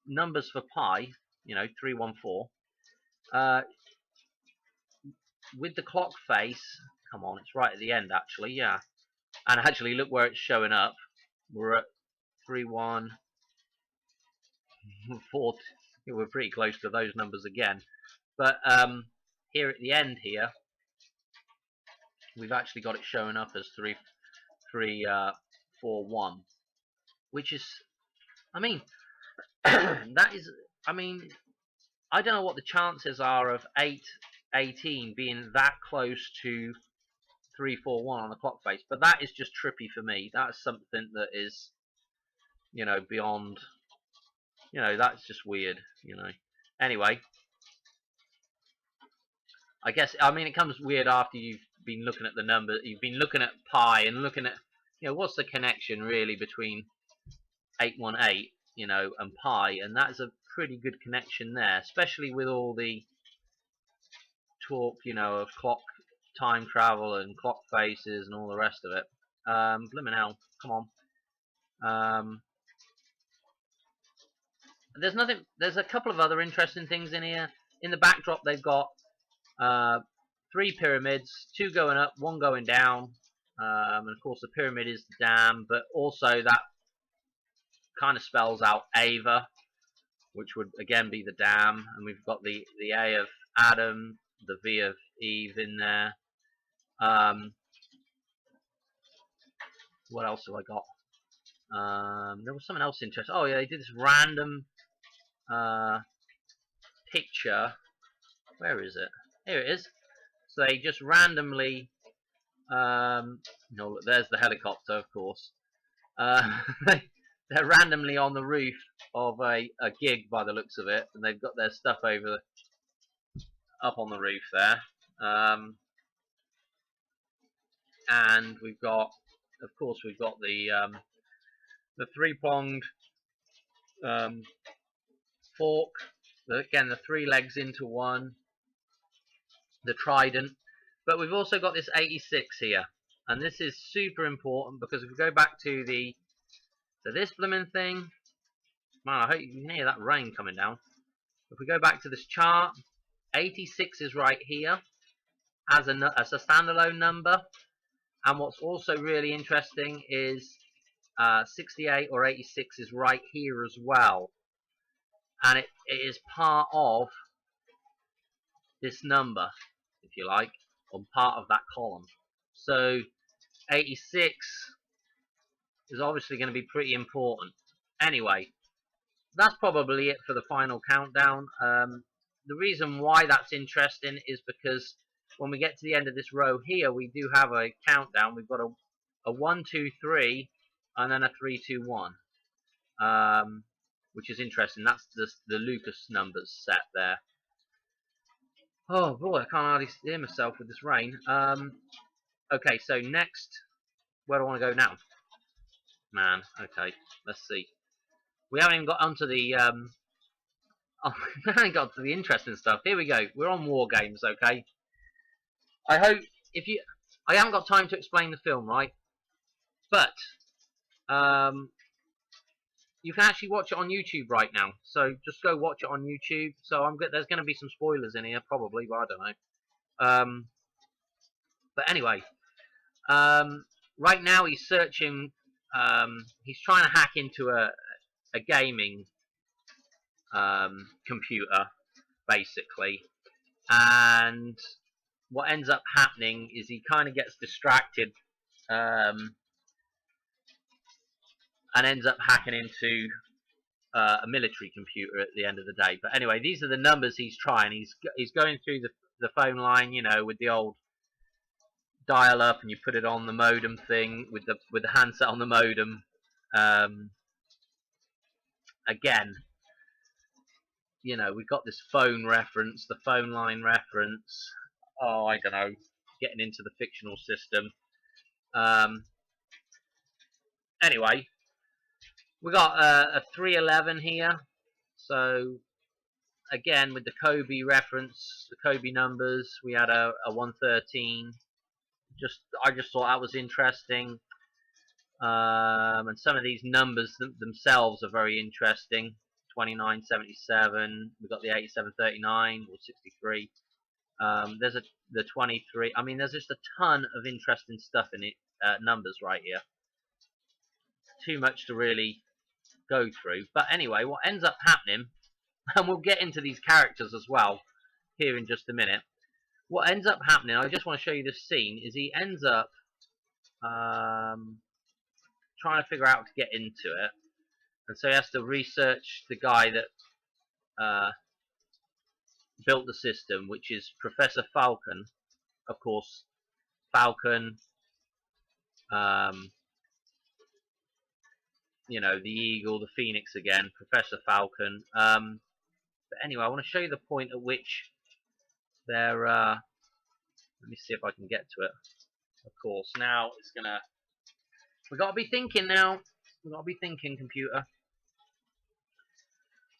numbers for pi, you know, 314. With the clock face, come on, it's right at the end actually, yeah. And actually, look where it's showing up. We're at 314. We're pretty close to those numbers again. But here at the end here, we've actually got it showing up as 341, which is, I mean, that is, I mean, I don't know what the chances are of 818 being that close to 341 on the clock face, but that is just trippy for me. That's something that is, beyond, that's just weird, Anyway, I guess, it comes weird after you've been looking at the number, you've been looking at pi and looking at, what's the connection really between 818, and pi, and that's a pretty good connection there, especially with all the talk, of clock time travel and clock faces and all the rest of it. Blimmin' hell, come on. There's nothing. There's a couple of other interesting things in here. In the backdrop, they've got 3 pyramids, 2 going up, 1 going down. And of course, the pyramid is the dam, but also that kind of spells out Ava, which would again be the dam. And we've got the A of Adam, the V of Eve in there. What else have I got? There was something else interesting. Oh yeah, they did this random picture. Where is it? Here it is. So they just randomly, no, look, there's the helicopter, of course. They're randomly on the roof of a gig by the looks of it, and they've got their stuff up on the roof there. And we've got, of course, we've got the 3-pronged fork. Again, the 3 legs into one. The trident. But we've also got this 86 here, and this is super important because if we go back to this blooming thing, man, I hope you can hear that rain coming down. If we go back to this chart, 86 is right here as a standalone number, and what's also really interesting is 68 or 86 is right here as well, and it is part of this number, if you like, on part of that column. So 86 is obviously going to be pretty important. Anyway, that's probably it for the final countdown. The reason why that's interesting is because when we get to the end of this row here, we do have a countdown. We've got a 1, 2, 3, and then a 3, 2, 1, which is interesting. That's the Lucas numbers set there. Oh boy, I can't hardly hear myself with this rain. Okay, so next, where do I want to go now? Man, okay, let's see. We haven't even got onto the we haven't got to the interesting stuff. Here we go. We're on War Games, okay? I hope I haven't got time to explain the film, right? But you can actually watch it on YouTube right now. So just go watch it on YouTube. So there's going to be some spoilers in here, probably, but I don't know. But anyway, right now he's searching. He's trying to hack into a gaming computer, basically, and what ends up happening is he kind of gets distracted and ends up hacking into a military computer at the end of the day. But anyway, these are the numbers he's trying. He's going through the phone line, with the old dial up, and you put it on the modem thing with the handset on the modem. Again, we've got this phone reference, the phone line reference. Oh, I don't know, getting into the fictional system. Anyway, we got a 311 here. So again, with the Kobe reference, the Kobe numbers, we had a 113. I just thought that was interesting. And some of these numbers themselves are very interesting. 2977. We've got the 8739 or 63. There's the 23. I mean, there's just a ton of interesting stuff in it. Numbers right here. Too much to really go through. But anyway, what ends up happening, and we'll get into these characters as well here in just a minute. What ends up happening, I just want to show you this scene, is he ends up trying to figure out how to get into it. And so he has to research the guy that built the system, which is Professor Falcon, of course. Falcon, um, you know, the eagle, the phoenix again, Professor Falcon. But anyway, I want to show you the point at which they're. Let me see if I can get to it. Of course, now it's gonna. We gotta be thinking now. We gotta be thinking, computer.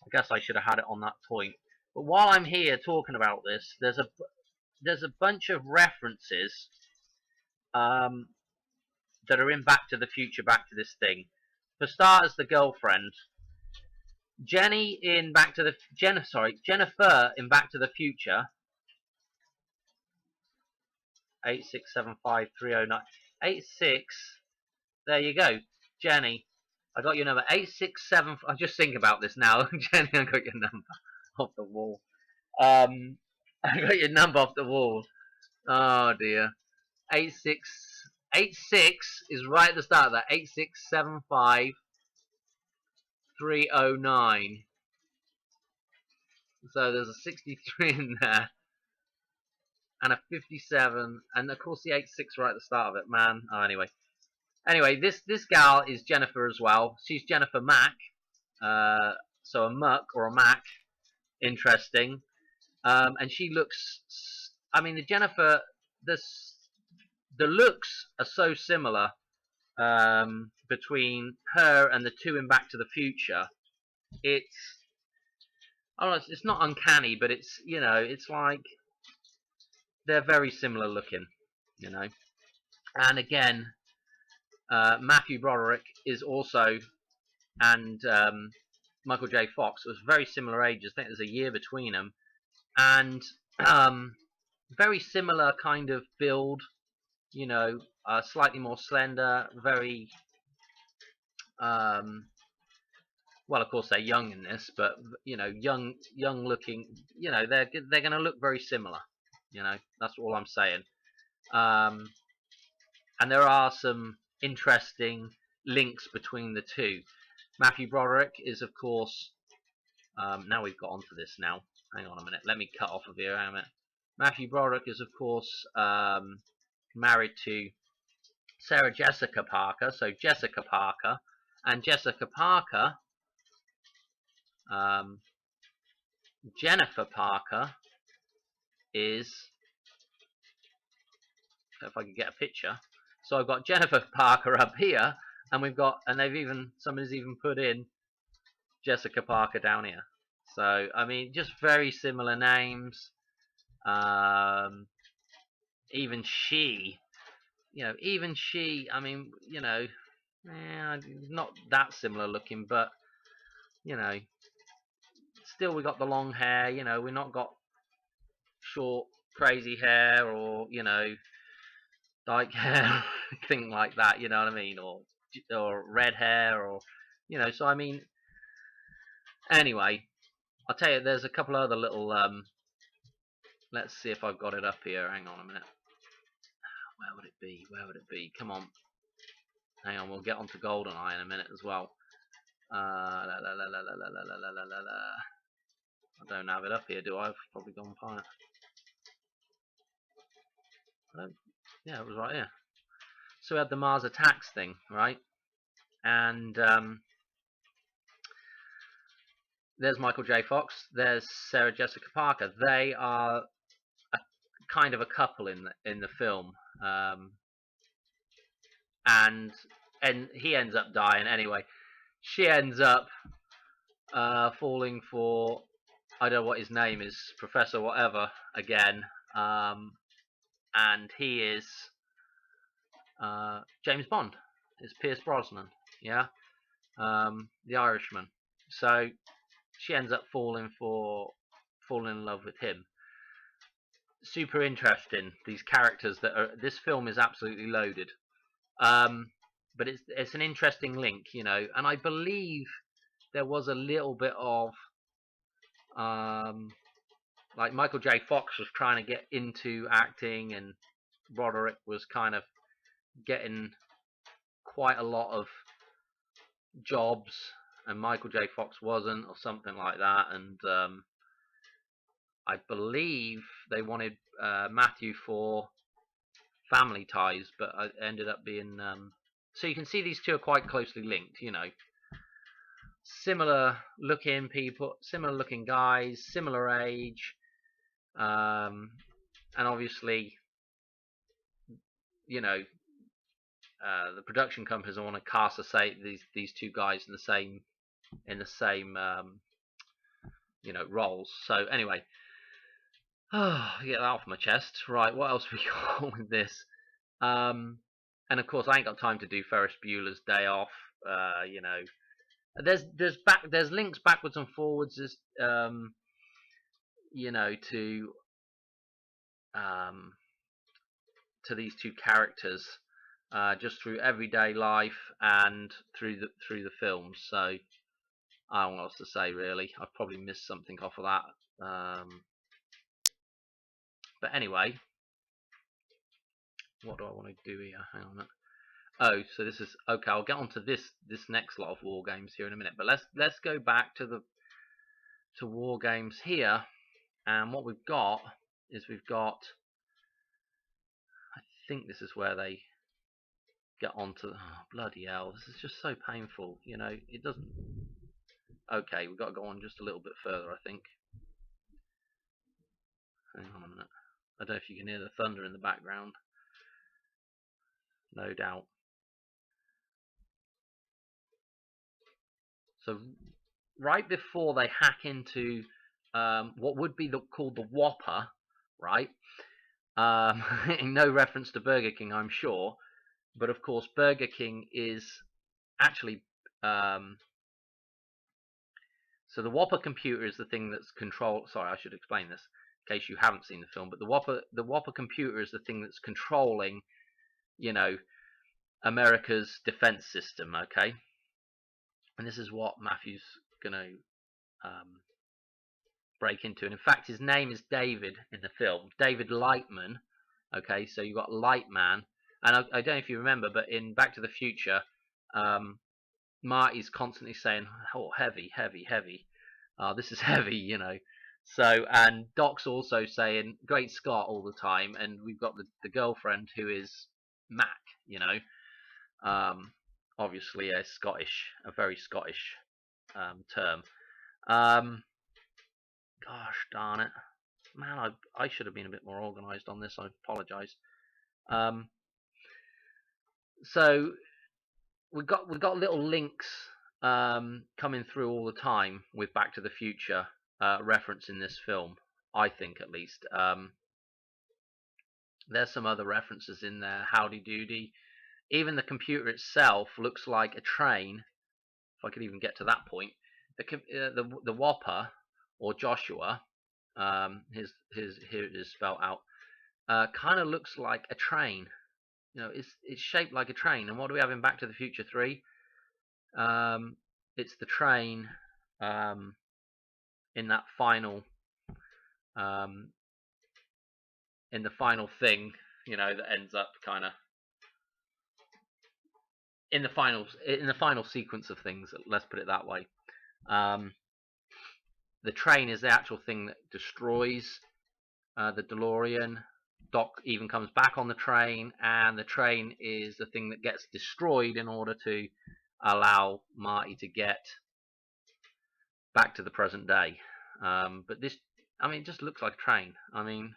I guess I should have had it on that point. But while I'm here talking about this, there's a bunch of references um, that are in Back to the Future, back to this thing. For starters, the girlfriend. Jenny in Back to the Jennifer in Back to the Future. 8675-309. 86. There you go, Jenny. I got your number. 867. I just think about this now, Jenny. I got your number off the wall. I got your number off the wall. Oh dear. 86 is right at the start of that. 8675309. So there's a 63 in there. And a 57. And of course the 86 right at the start of it, man. Oh, anyway. Anyway, this gal is Jennifer as well. She's Jennifer Mack. So a Muck or a Mac. Interesting. And she looks. I mean, the Jennifer. The looks are so similar between her and the two in Back to the Future. It's. I don't know, it's not uncanny, but it's, you know, it's like they're very similar looking, you know. And again, Matthew Broderick is also, and Michael J. Fox was very similar ages. I think there's a year between them, and very similar kind of build. You know, slightly more slender, very. Well, of course they're young in this, but you know, young looking. You know, they're going to look very similar. You know, that's all I'm saying. And there are some interesting links between the two. Matthew Broderick is, of course. Now we've got onto this. Now, hang on a minute. Let me cut off of here. Hang on a minute. Matthew Broderick is, of course, married to Sarah Jessica Parker. So Jessica Parker, and Jessica Parker. Jennifer Parker is, if I could get a picture. So I've got Jennifer Parker up here, and somebody's even put in Jessica Parker down here. So I mean, just very similar names. Even she, I mean, you know, not that similar looking, but you know, still we got the long hair. You know, we're not got short, crazy hair, or you know, dyke hair, thing like that. You know what I mean, or red hair, or you know. So I mean, anyway, I'll tell you, there's a couple other little. Let's see if I've got it up here. Hang on a minute. Where would it be? Where would it be? Come on. Hang on, we'll get onto GoldenEye in a minute as well. I don't have it up here, do I? I've probably gone by it. Yeah, it was right here. So we had the Mars Attacks thing, right? And there's Michael J. Fox. There's Sarah Jessica Parker. They are kind of a couple in the film. And he ends up dying anyway. She ends up falling for, I don't know what his name is, Professor whatever again, and he is James Bond. It's Pierce Brosnan, yeah, the Irishman. So she ends up falling in love with him. Super interesting, these characters that are. This film is absolutely loaded. But it's an interesting link, you know, and I believe there was a little bit of like Michael J. Fox was trying to get into acting, and Broderick was kind of getting quite a lot of jobs, and Michael J. Fox wasn't, or something like that. And I believe they wanted Matthew for Family Ties, but it ended up being. So you can see these two are quite closely linked. You know, similar looking people, similar looking guys, similar age, and obviously, you know, the production companies want to cast these two guys in the same you know, roles. So anyway, get that off my chest. Right, what else we got with this? And of course, I ain't got time to do Ferris Bueller's Day Off. You know, there's links backwards and forwards, as you know, um, to these two characters, just through everyday life and through the films. So I don't know what else to say really. I've probably missed something off of that. But anyway, what do I want to do here? Hang on a minute. Oh, so this is okay. I'll get onto this next lot of war games here in a minute. But let's go back to war games here, and what we've got is I think this is where they get onto. Oh, bloody hell! This is just so painful. You know, it doesn't. Okay, we've got to go on just a little bit further, I think. Hang on a minute. I don't know if you can hear the thunder in the background. No doubt. So right before they hack into what would be called the WOPR, right? No reference to Burger King, I'm sure, but of course Burger King is actually so the WOPR computer is the thing that's control. Sorry, I should explain this in case you haven't seen the film. But the WOPR computer is the thing that's controlling, you know, America's defense system. Okay, and this is what Matthew's gonna break into. And in fact, his name is David in the film, David Lightman. Okay, so you've got Lightman, and I don't know if you remember, but in Back to the Future, Marty's constantly saying, "Oh, heavy, heavy, heavy. This is heavy," you know. So, and Doc's also saying, "Great Scott," all the time, and we've got the girlfriend who is Mac, you know. Obviously a very Scottish term. Gosh darn it, man! I should have been a bit more organised on this. I apologise. So we've got little links coming through all the time with Back to the Future reference in this film. I think, at least. There's some other references in there. Howdy doody. Even the computer itself looks like a train. If I could even get to that point, the WOPR, or Joshua, here it is spelled out, kind of looks like a train. You know, it's shaped like a train. And what do we have in Back to the Future 3? It's the train in that final in the final thing, you know, that ends up kind of in the final sequence of things. Let's put it that way. The train is the actual thing that destroys the DeLorean. Doc even comes back on the train, and the train is the thing that gets destroyed in order to allow Marty to get back to the present day. But this, I mean, it just looks like a train. I mean,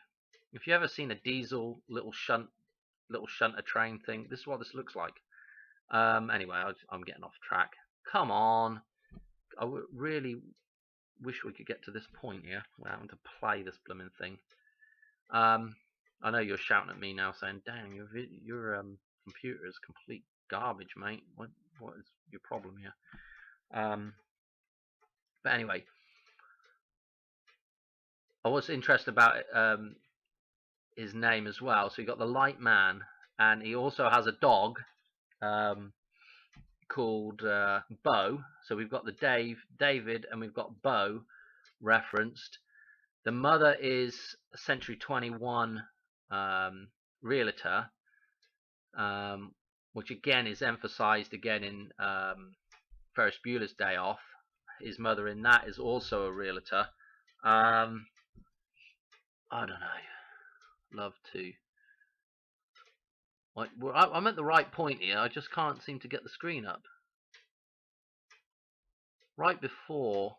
if you ever seen a diesel little shunter train thing, this is what this looks like. Anyway, I'm getting off track. Come on. I really wish we could get to this point here without having to play this blooming thing. I know you're shouting at me now saying, "Damn, your computer is complete garbage, mate. What is your problem here?" But anyway, I was interested about his name as well. So you got the Light Man, and he also has a dog called Bo. So we've got the David, and we've got Bo referenced. The mother is a Century 21 realtor, which again is emphasized again in Ferris Bueller's Day Off. His mother in that is also a realtor. I don't know. Love to. I'm at the right point here. I just can't seem to get the screen up. Right before.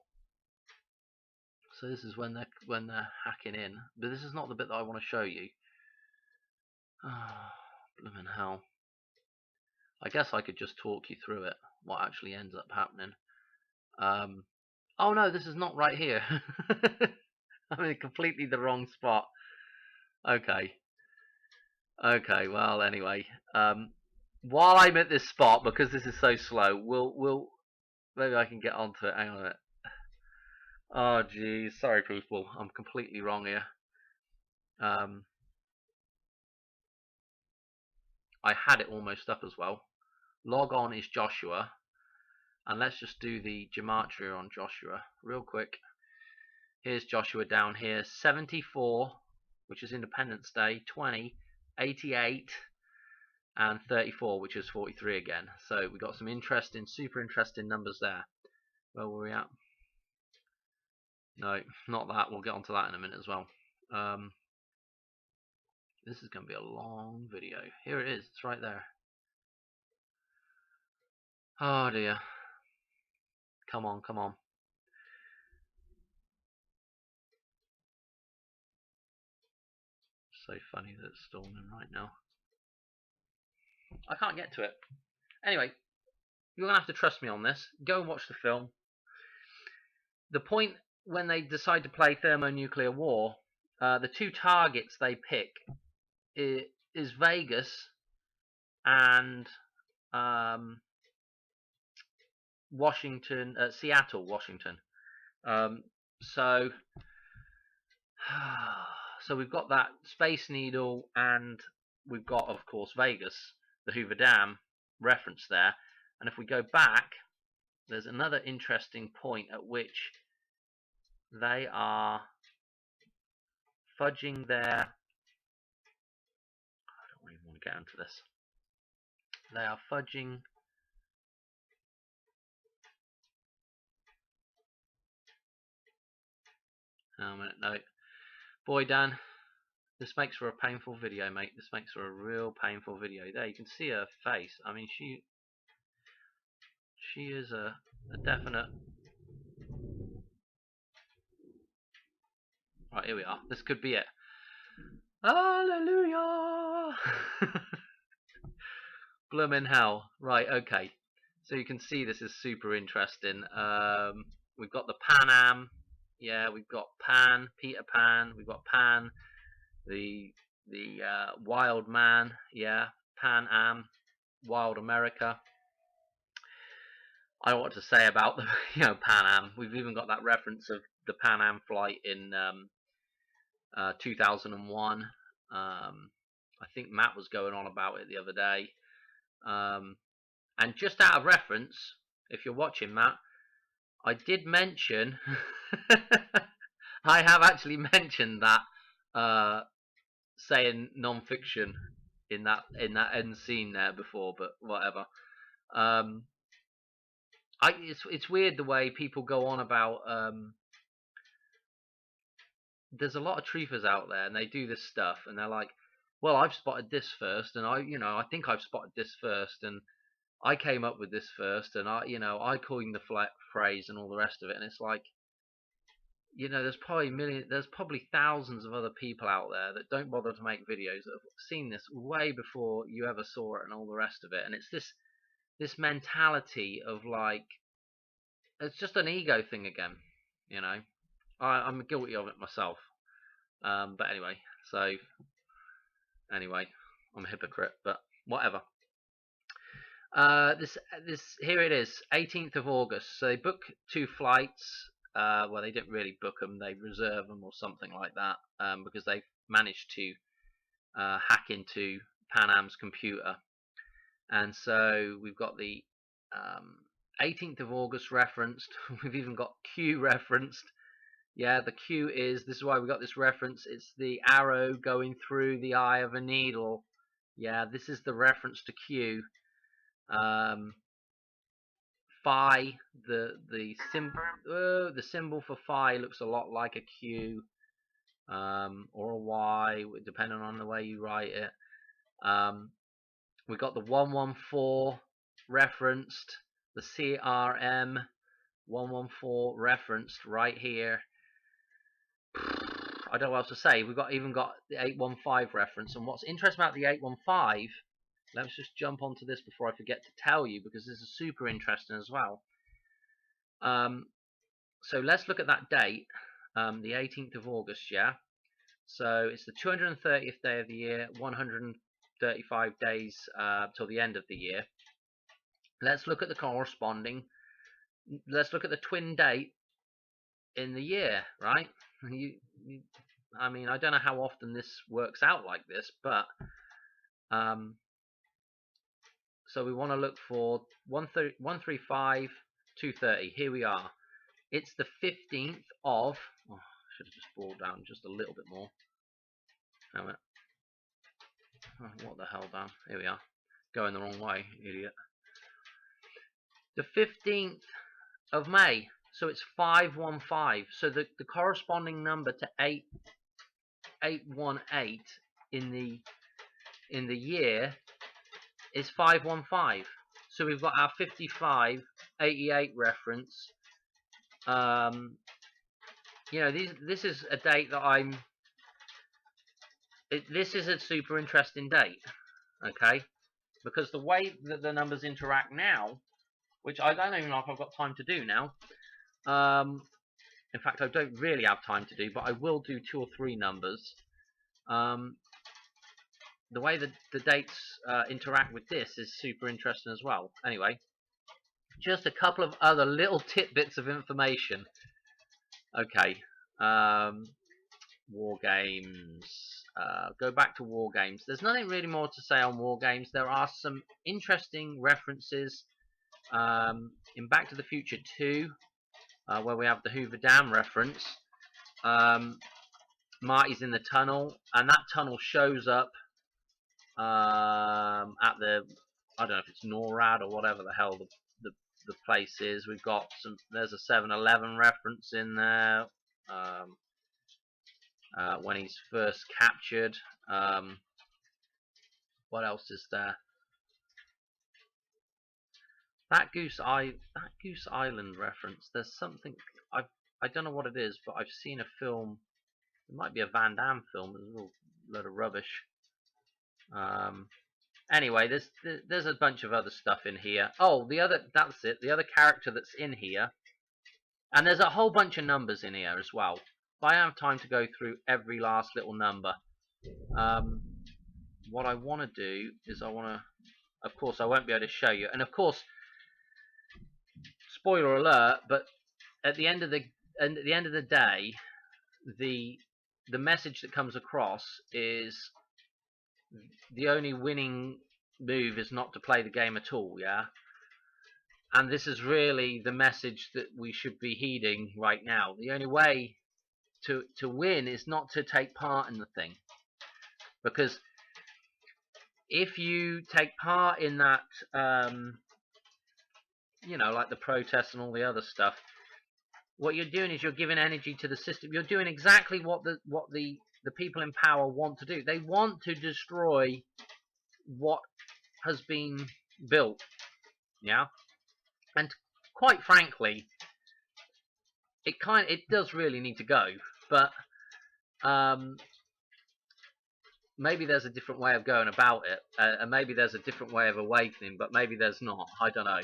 So this is when they're hacking in. But this is not the bit that I want to show you. Oh, blooming hell. I guess I could just talk you through it. What actually ends up happening. Oh no, this is not right here. I'm in completely the wrong spot. Okay. Okay, well anyway. While I'm at this spot, because this is so slow, we'll maybe I can get onto it. Hang on a minute. Oh geez, sorry people. I'm completely wrong here. I had it almost up as well. Log on is Joshua. And let's just do the gematria on Joshua real quick. Here's Joshua down here, 74, which is Independence Day, 20, 88, and 34, which is 43 again. So we got some super interesting numbers there. Where were we at? No, not that. We'll get onto that in a minute as well. This is going to be a long video. Here it is. It's right there. Oh dear. Come on, come on. So funny that it's storming right now. I can't get to it. Anyway, you're going to have to trust me on this. Go and watch the film. The point when they decide to play thermonuclear war, the two targets they pick is Vegas and Washington, Seattle, Washington. So we've got that Space Needle, and we've got, of course, Vegas, the Hoover Dam reference there. And if we go back, there's another interesting point at which they are fudging their. I don't really want to get into this. They are fudging. Oh, a minute, no. Boy, Dan, this makes for a painful video, mate. This makes for a real painful video. There, you can see her face. I mean, she is a definite. Right, here we are. This could be it. Hallelujah! Bloomin' hell. Right, okay. So you can see this is super interesting. We've got the Pan Am. Yeah, we've got Pan, Peter Pan. We've got Pan, the Wild Man. Yeah, Pan Am, Wild America. I don't know what to say about the Pan Am. We've even got that reference of the Pan Am flight in 2001. I think Matt was going on about it the other day. And just out of reference, if you're watching, Matt, I did mention, I have actually mentioned that saying non-fiction in that end scene there before, but whatever. It's weird the way people go on about. There's a lot of truthers out there, and they do this stuff, and they're like, "Well, I've spotted this first, and I think I've spotted this first, and I came up with this first, and I coined the phrase and all the rest of it." And it's like, there's probably thousands of other people out there that don't bother to make videos that have seen this way before you ever saw it and all the rest of it. And it's this mentality of like, it's just an ego thing again, I'm guilty of it myself. But anyway, I'm a hypocrite, but whatever. This here it is, 18th of August. So they book 2 flights. Well, they didn't really book them; they reserve them or something like that, because they've managed to hack into Pan Am's computer. And so we've got the 18th of August referenced. We've even got Q referenced. Yeah, the Q this is why we got this reference. It's the arrow going through the eye of a needle. Yeah, this is the reference to Q. Phi, the symbol for phi looks a lot like a Q. or a Y, depending on the way you write it. We've got the 114 referenced, the CRM 114 referenced right here. I don't know what else to say. We've even got the 815 reference. And what's interesting about the 815, let's just jump onto this before I forget to tell you, because this is super interesting as well. So let's look at that date, the 18th of August, yeah? So it's the 230th day of the year, 135 days till the end of the year. Let's look at the corresponding, let's look at the twin date in the year, right? I mean, I don't know how often this works out like this, but so we want to look for 135, 230. Here we are. It's the 15th of, oh, I should have just scrolled down just a little bit more. Oh, what the hell, Dan? Here we are. Going the wrong way, idiot. The 15th of May. So it's 515. So the corresponding number to 818 in the year is 515. So we've got our 5588 reference. You know, this is a date that this is a super interesting date, okay? Because the way that the numbers interact now, which I don't even know if I've got time to do now. In fact, I don't really have time to do, but I will do 2 or 3 numbers. The way that the dates interact with this is super interesting as well. Anyway, just a couple of other little tidbits of information. Okay, War Games. Go back to War Games. There's nothing really more to say on War Games. There are some interesting references in Back to the Future 2, where we have the Hoover Dam reference. Marty's in the tunnel, and that tunnel shows up at the, I don't know if it's NORAD or whatever the hell the place is. We've got there's a 7-Eleven reference in there when he's first captured. What else is there? That Goose Island reference. There's something I don't know what it is, but I've seen a film. It might be a Van Damme film. There's a load of rubbish. Anyway, there's a bunch of other stuff in here. Oh, that's it. The other character that's in here, and there's a whole bunch of numbers in here as well. But I don't have time to go through every last little number. What I want to do is of course, I won't be able to show you, and of course, spoiler alert. But at the end of the day, the message that comes across is the only winning move is not to play the game at all, yeah? And this is really the message that we should be heeding right now. The only way to win is not to take part in the thing. Because if you take part in that, you know, like the protests and all the other stuff, what you're doing is you're giving energy to the system. You're doing exactly what the people in power want to do. They want to destroy what has been built, yeah. And quite frankly, it does really need to go. But maybe there's a different way of going about it, and maybe there's a different way of awakening. But maybe there's not. I don't know.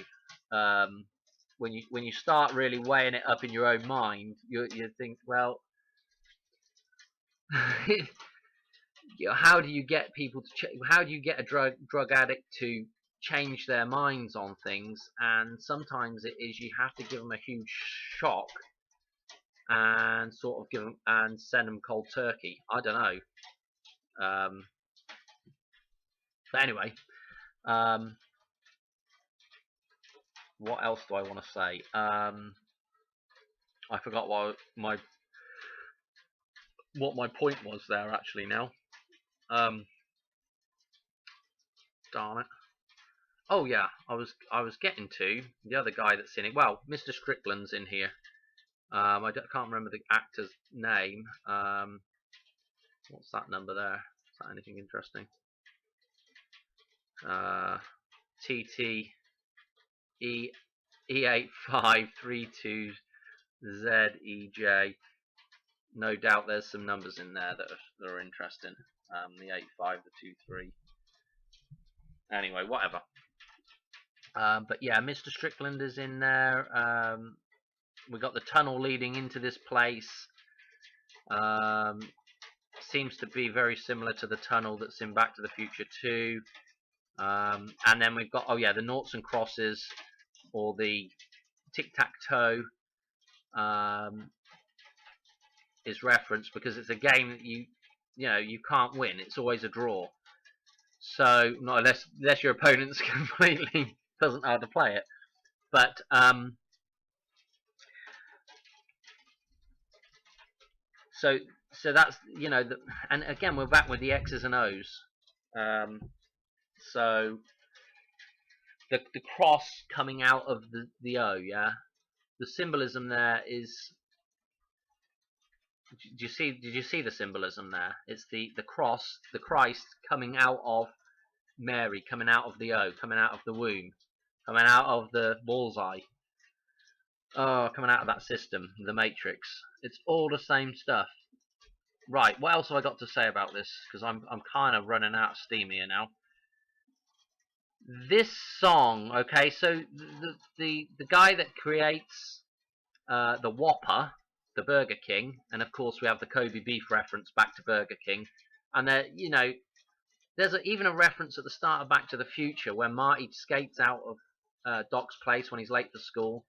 When you start really weighing it up in your own mind, you think, well, how do you get people to how do you get a drug addict to change their minds on things? And sometimes it is you have to give them a huge shock and sort of give them and send them cold turkey. I don't know. But anyway, what else do I want to say? I forgot what my point was there actually now. Darn it. Oh yeah, I was getting to the other guy that's in it. Well, Mr. Strickland's in here. I can't remember the actor's name. What's that number there? Is that anything interesting? TT E8532ZEJ. No doubt there's some numbers in there that are interesting. The 85, the 23. Anyway, whatever. But yeah, Mr. Strickland is in there. We got the tunnel leading into this place. Seems to be very similar to the tunnel that's in Back to the Future 2. And then we've got, oh yeah, the noughts and crosses, or the tic-tac-toe is referenced because it's a game that you can't win. It's always a draw. So not unless your opponent's completely doesn't know how to play it. But so that's, and again we're back with the X's and O's. So the cross coming out of the O, yeah. The symbolism there is. Did you see the symbolism there? It's the cross, the Christ coming out of Mary, coming out of the O, coming out of the womb, coming out of the bullseye. Oh, coming out of that system, the Matrix. It's all the same stuff. Right, what else have I got to say about this? Because I'm kind of running out of steam here now. This song, okay, so the guy that creates the Whopper, the Burger King, and of course we have the Kobe beef reference back to Burger King, and there's even a reference at the start of Back to the Future where Marty skates out of Doc's place when he's late for school.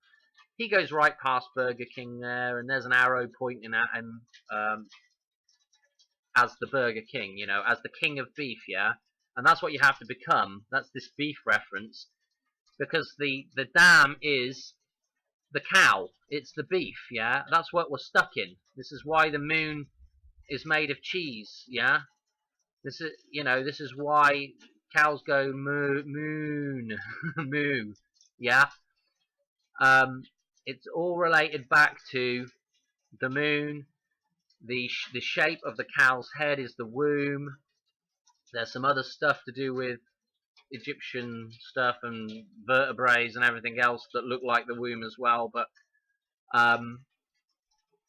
He goes right past Burger King there, and there's an arrow pointing at him as the Burger King, as the king of beef, yeah? And that's what you have to become. That's this beef reference, because the dam is the cow. It's the beef, yeah? That's what we're stuck in. This is why the moon is made of cheese, yeah? This is why cows go moo, moon, moo, yeah? It's all related back to the moon. The shape of the cow's head is the womb. There's some other stuff to do with Egyptian stuff and vertebrae and everything else that look like the womb as well. But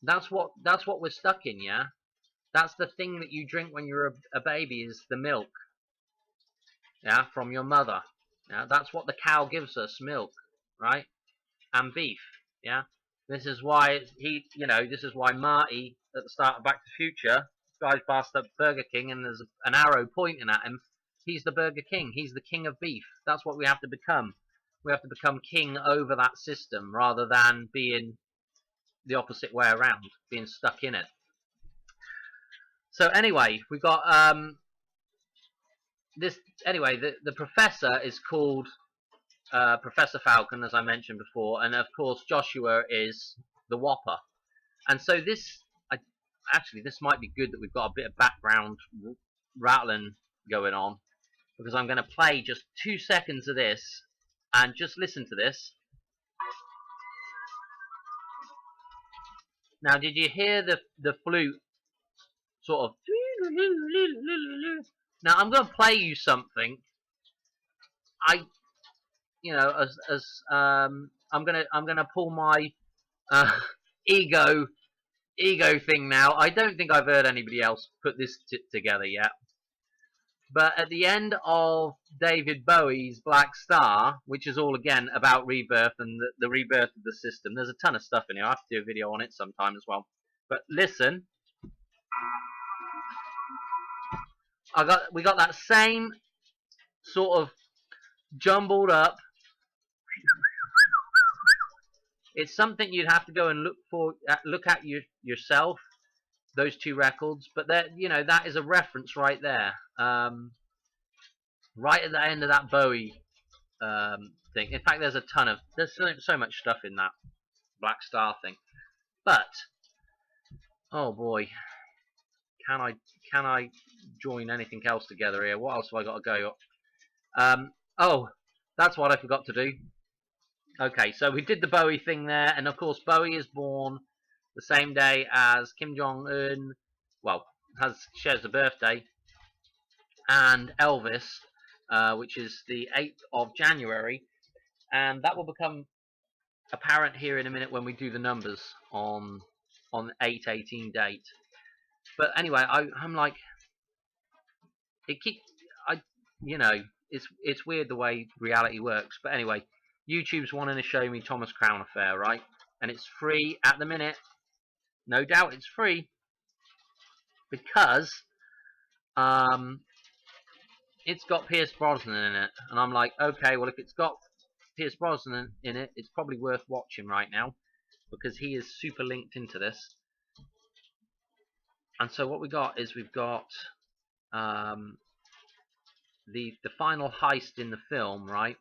that's what we're stuck in, yeah. That's the thing that you drink when you're a baby, is the milk, yeah, from your mother. Yeah, that's what the cow gives us, milk, right, and beef, yeah. This is why this is why Marty at the start of Back to the Future drives past the Burger King and there's an arrow pointing at him. He's the Burger King. He's the king of beef. That's what we have to become. We have to become king over that system rather than being the opposite way around, being stuck in it. So anyway, we got this. Anyway, the professor is called Professor Falcon, as I mentioned before, and of course Joshua is the Whopper. And so this might be good that we've got a bit of background rattling going on, because I'm going to play just 2 seconds of this and just listen to this. Now, did you hear the flute sort of? Now I'm going to play you something. I'm gonna pull my ego thing now. I don't think I've heard anybody else put this together yet. But at the end of David Bowie's Black Star, which is all again about rebirth and the rebirth of the system, there's a ton of stuff in here. I have to do a video on it sometime as well. But listen, we got that same sort of jumbled up. It's something you'd have to go and look at yourself, those two records. But that is a reference right there, right at the end of that Bowie thing. In fact, there's so much stuff in that Black Star thing. But oh boy, can I join anything else together here? What else have I got to go? Oh, that's what I forgot to do. Okay, so we did the Bowie thing there, and of course Bowie is born the same day as Kim Jong-un. Well, shares a birthday, and Elvis, which is the 8th of January, and that will become apparent here in a minute when we do the numbers on 8/18 date. But anyway, I'm like, it keep I you know it's weird the way reality works. But anyway, YouTube's wanting to show me Thomas Crown Affair, right? And it's free at the minute. No doubt it's free because it's got Pierce Brosnan in it, and I'm like, okay, well if it's got Pierce Brosnan in it, it's probably worth watching right now because he is super linked into this. And so what we got is we've got the final heist in the film, right?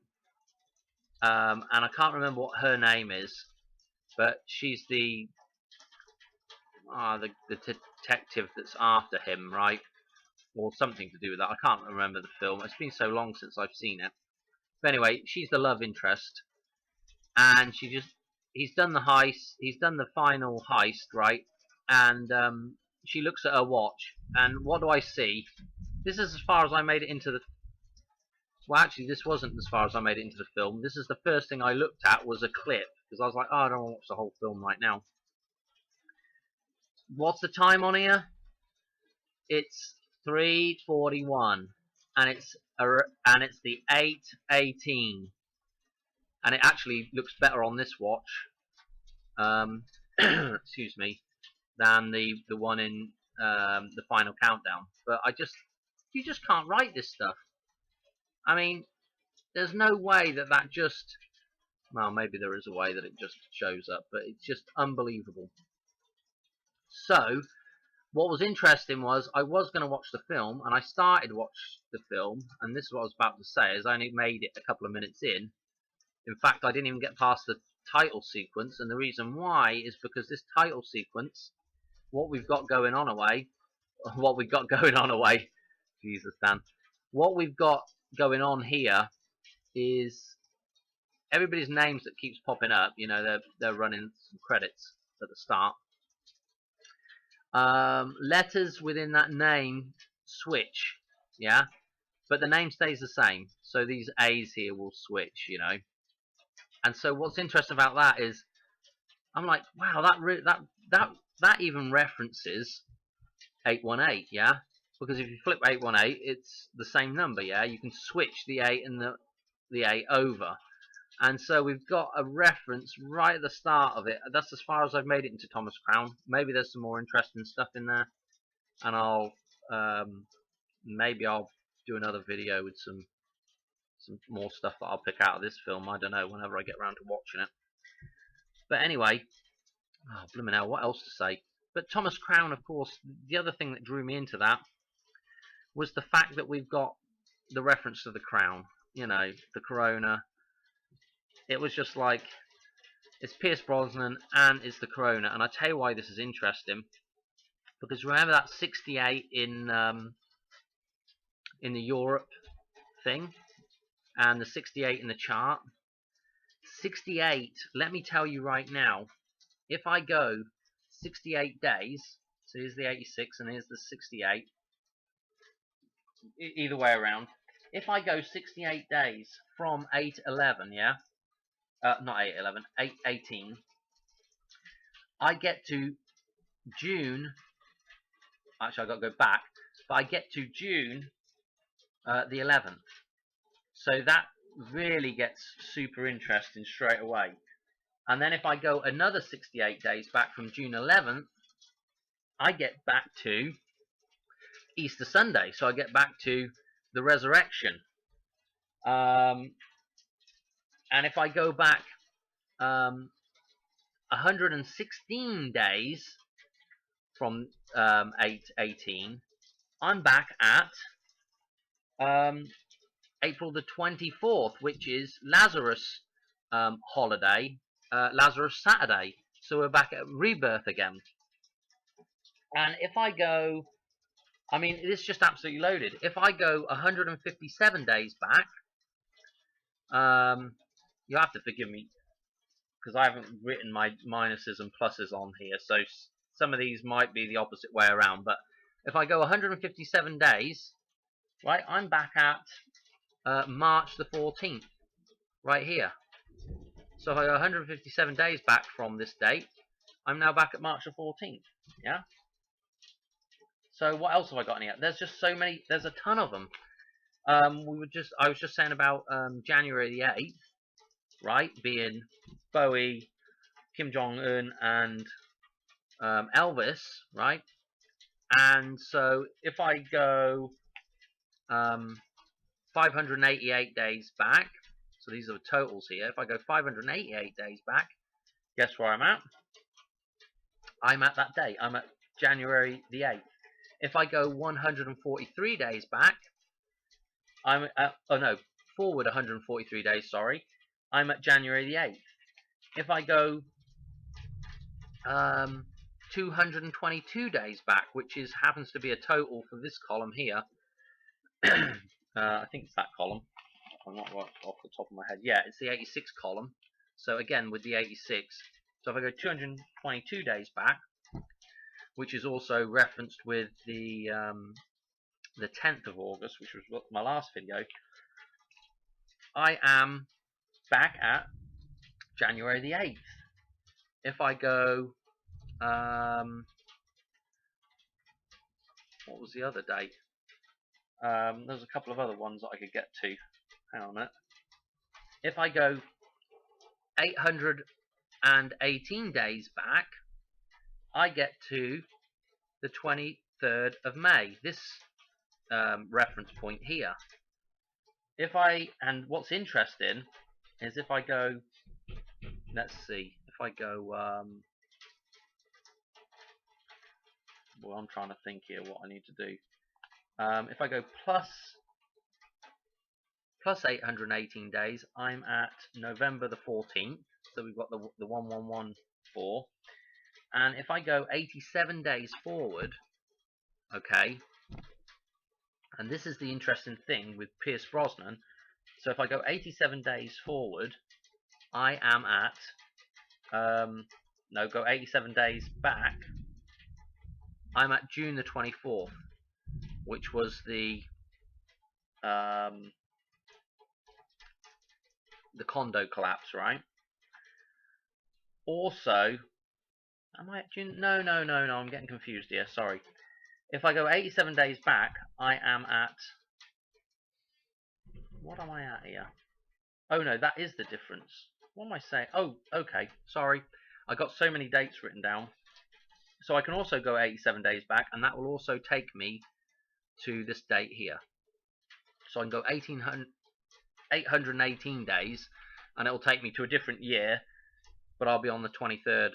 And I can't remember what her name is, but she's the detective that's after him, right? Or something to do with that. I can't remember the film. It's been so long since I've seen it. But anyway, she's the love interest, and he's done the heist. He's done the final heist, right? And she looks at her watch, and what do I see? This is as far as I made it into the. Well, actually, this wasn't as far as I made it into the film. This is the first thing I looked at was a clip because I was like, oh, I don't want to watch the whole film right now. What's the time on here? It's 3:41, and it's the 8:18, and it actually looks better on this watch. Excuse me, than the one in the final countdown. But you just can't write this stuff. I mean, there's no way that just. Well, maybe there is a way that it just shows up, but it's just unbelievable. So, what was interesting was I was going to watch the film, and I started to watch the film, and this is what I was about to say, is I only made it a couple of minutes in. In fact, I didn't even get past the title sequence, and the reason why is because this title sequence, what we've got going on away, Jesus, Dan, what we've got going on here is everybody's names that keeps popping up. You know, they're running some credits at the start. Letters within that name switch, yeah, but the name stays the same. So these A's here will switch, you know. And so what's interesting about that is, I'm like, wow, that even references 818, yeah. Because if you flip 818, it's the same number, yeah. You can switch the 8 and the 8 over. And so we've got a reference right at the start of it. That's as far as I've made it into Thomas Crown. Maybe there's some more interesting stuff in there, and maybe I'll do another video with some more stuff that I'll pick out of this film. I don't know, whenever I get around to watching it. But anyway, oh blimmin' hell, what else to say? But Thomas Crown, of course, the other thing that drew me into that was the fact that we've got the reference to the crown. You know, the corona. It was just like, it's Pierce Brosnan and it's the corona. And I tell you why this is interesting, because remember that 68 in the Europe thing, and the 68 in the chart. 68. Let me tell you right now, if I go 68 days, so here's the 86 and here's the 68. Either way around. If I go 68 days from 8/11, yeah. Not 8/11, 8/18. I get to June. Actually, I got to go back. But I get to June the 11th. So that really gets super interesting straight away. And then if I go another 68 days back from June 11th, I get back to Easter Sunday. So I get back to the resurrection. And if I go back 116 days from 8/18, I'm back at April the 24th, which is Lazarus holiday, Lazarus Saturday. So we're back at Rebirth again. And if I go, I mean, it's just absolutely loaded. If I go 157 days back, you have to forgive me because I haven't written my minuses and pluses on here, so some of these might be the opposite way around. But If I go 157 days, right, I'm back at March the 14th, right here. So if I go 157 days back from this date, I'm now back at March the 14th. Yeah. So what else have I got in here? There's just so many. There's a ton of them. I was just saying about January the 8th, right, being Bowie, Kim Jong Un, and Elvis, right? And so if I go 588 days back, so these are the totals here. If I go 588 days back, guess where I'm at? I'm at that day. I'm at January the 8th. If I go 143 days back, I'm at, oh no, forward 143 days, sorry, I'm at January the 8th. If I go 222 days back, which happens to be a total for this column here, I think it's that column. I'm not right off the top of my head. Yeah, it's the 86 column. So again, with the 86. So if I go 222 days back, which is also referenced with the 10th of August, which was my last video, I am back at January the 8th. If I go, what was the other date? There's a couple of other ones that I could get to. Hang on a minute. If I go 818 days back, I get to the 23rd of May, this reference point here. And what's interesting is if I go, let's see, if I go, well, I'm trying to think here what I need to do. If I go plus 818 days, I'm at November the 14th, so we've got the 1114. And if I go 87 days forward, okay, and this is the interesting thing with Pierce Brosnan, so if I go 87 days forward, I am at, no, go 87 days back, I'm at June the 24th, which was the condo collapse, right? Also, am I at June? No, I'm getting confused here, sorry. If I go 87 days back, I am at, what am I at here? Oh no, that is the difference. What am I saying? Oh, okay, sorry. I got so many dates written down. So I can also go 87 days back, and that will also take me to this date here. So I can go 818 days, and it will take me to a different year, but I'll be on the 23rd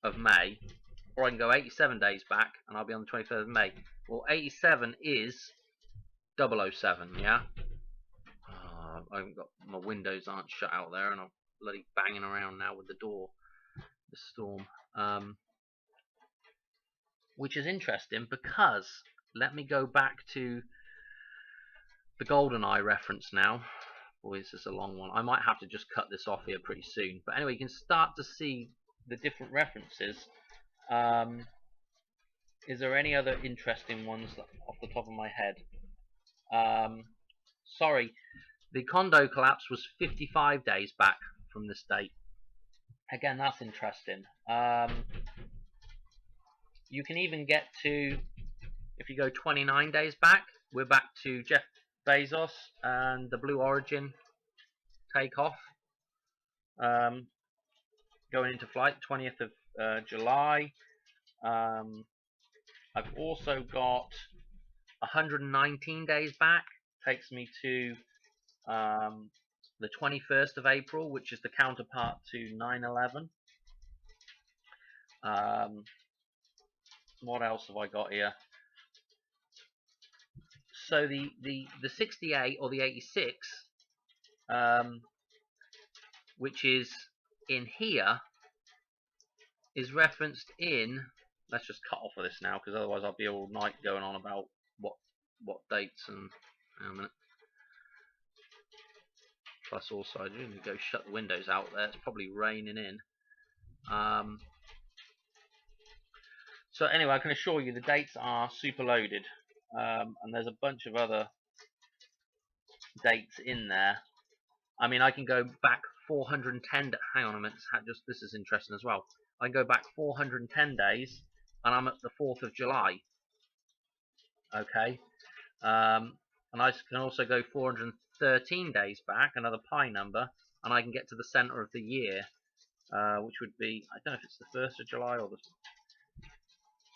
of May. Or I can go 87 days back, and I'll be on the 23rd of May. Well, 87 is 007, yeah? I haven't got, my windows aren't shut out there, and I'm bloody banging around now with the door. The storm. Which is interesting because, let me go back to the GoldenEye reference now. Boy, this is a long one. I might have to just cut this off here pretty soon. But anyway, you can start to see the different references. Is there any other interesting ones off the top of my head? Sorry, the condo collapse was 55 days back from this date. Again, that's interesting. You can even get to, if you go 29 days back, we're back to Jeff Bezos and the Blue Origin takeoff. Going into flight, 20th of July. I've also got 119 days back, takes me to the 21st of April, which is the counterpart to 9/11. What else have I got here? So the 68 or the 86, which is in here, is referenced in. Let's just cut off of this now, because otherwise I'll be all night going on about what dates and. Hang on a minute. Plus, also I do need to go shut the windows out there. It's probably raining in. So anyway, I can assure you the dates are super loaded, and there's a bunch of other dates in there. I mean, I can go back 410. Hang on a minute. Just this is interesting as well. I can go back 410 days, and I'm at the 4th of July. Okay, and I can also go 413 days back, another pi number, and I can get to the center of the year, which would be, I don't know if it's the 1st of July or the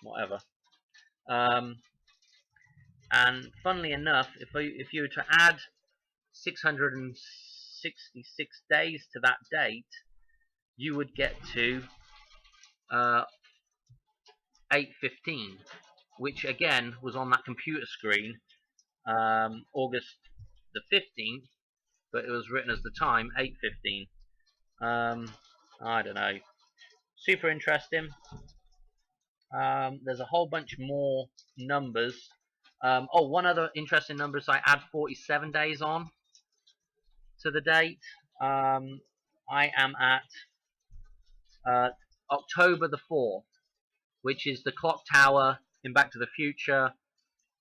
whatever. And funnily enough, if you were to add 666 days to that date, you would get to 8/15, which again was on that computer screen, August the 15th, but it was written as the time 8/15. I don't know. Super interesting. There's a whole bunch more numbers. Oh, one other interesting number is I add 47 days on to the date. I am at October the 4th, which is the clock tower in Back to the Future,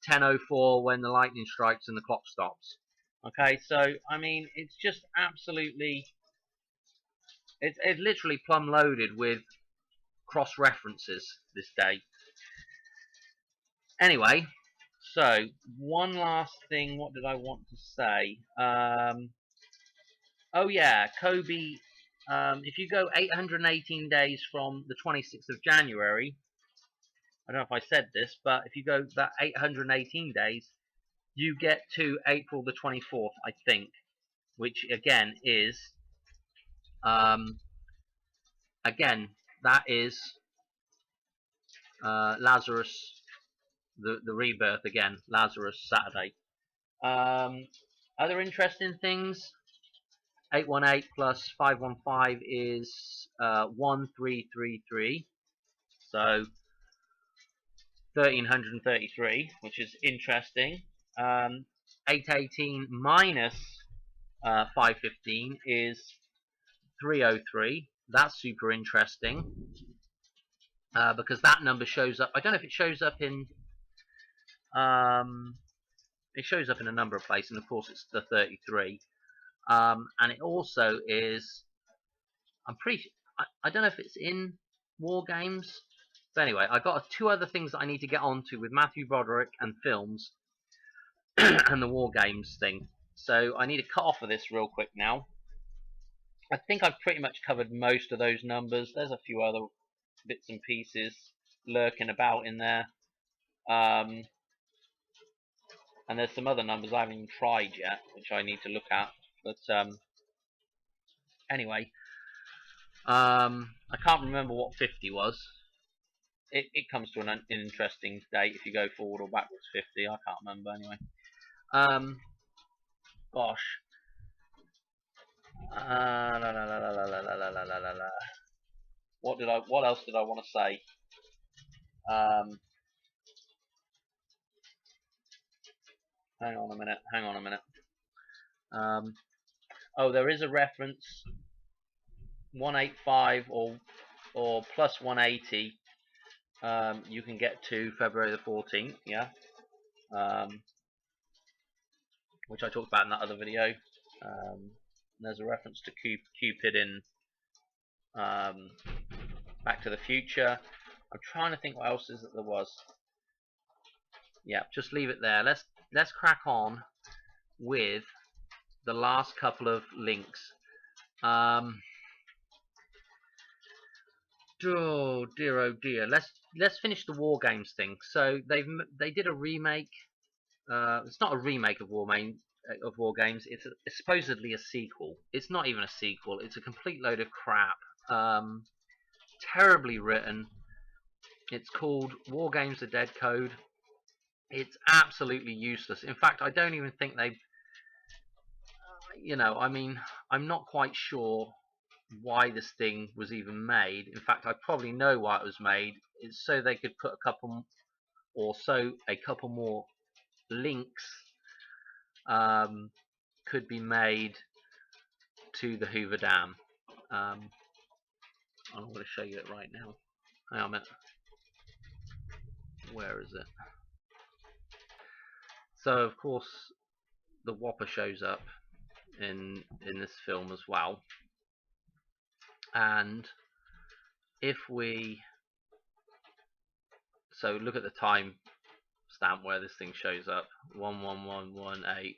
10:04 when the lightning strikes and the clock stops. Okay, so I mean, it's just absolutely, it's literally plumb loaded with cross references this day. Anyway, so one last thing. What did I want to say? Oh yeah, Kobe. If you go 818 days from the 26th of January, I don't know if I said this, but if you go that 818 days, you get to April the 24th, I think, which again is, again, that is Lazarus, the rebirth again, Lazarus Saturday. Other interesting things, 818 plus 515 is 1333, so 1333, which is interesting. 818 minus 515 is 303. That's super interesting, because that number shows up. I don't know if it shows up in. It shows up in a number of places, and of course it's the 33. And it also is. I'm pretty. I don't know if it's in War Games. But anyway, I got two other things that I need to get onto with Matthew Broderick and films and the War Games thing. So I need to cut off of this real quick now. I think I've pretty much covered most of those numbers. There's a few other bits and pieces lurking about in there. And there's some other numbers I haven't even tried yet, which I need to look at. But anyway, I can't remember what 50 was. It comes to an interesting date if you go forward or backwards 50. I can't remember anyway. Gosh. What else did I want to say? Hang on a minute. Oh, there is a reference. 185 or plus 180. You can get to February the 14th. Yeah. Which I talked about in that other video. There's a reference to Cupid in Back to the Future. I'm trying to think what else is that there was. Yeah, just leave it there. Let's crack on with the last couple of links. Oh dear, oh dear. Let's finish the War Games thing. So they did a remake. It's not a remake of War Games. It's supposedly a sequel. It's not even a sequel. It's a complete load of crap. Terribly written. It's called War Games: The Dead Code. It's absolutely useless. In fact, I don't even think they've. I mean, I'm not quite sure why this thing was even made. In fact, I probably know why it was made. It's so they could put a couple more links could be made to the Hoover Dam. I'm going to show you it right now. Hang on a minute. where is it? So of course the WOPR shows up in this film as well, and if we look at the time stamp where this thing shows up, 11118.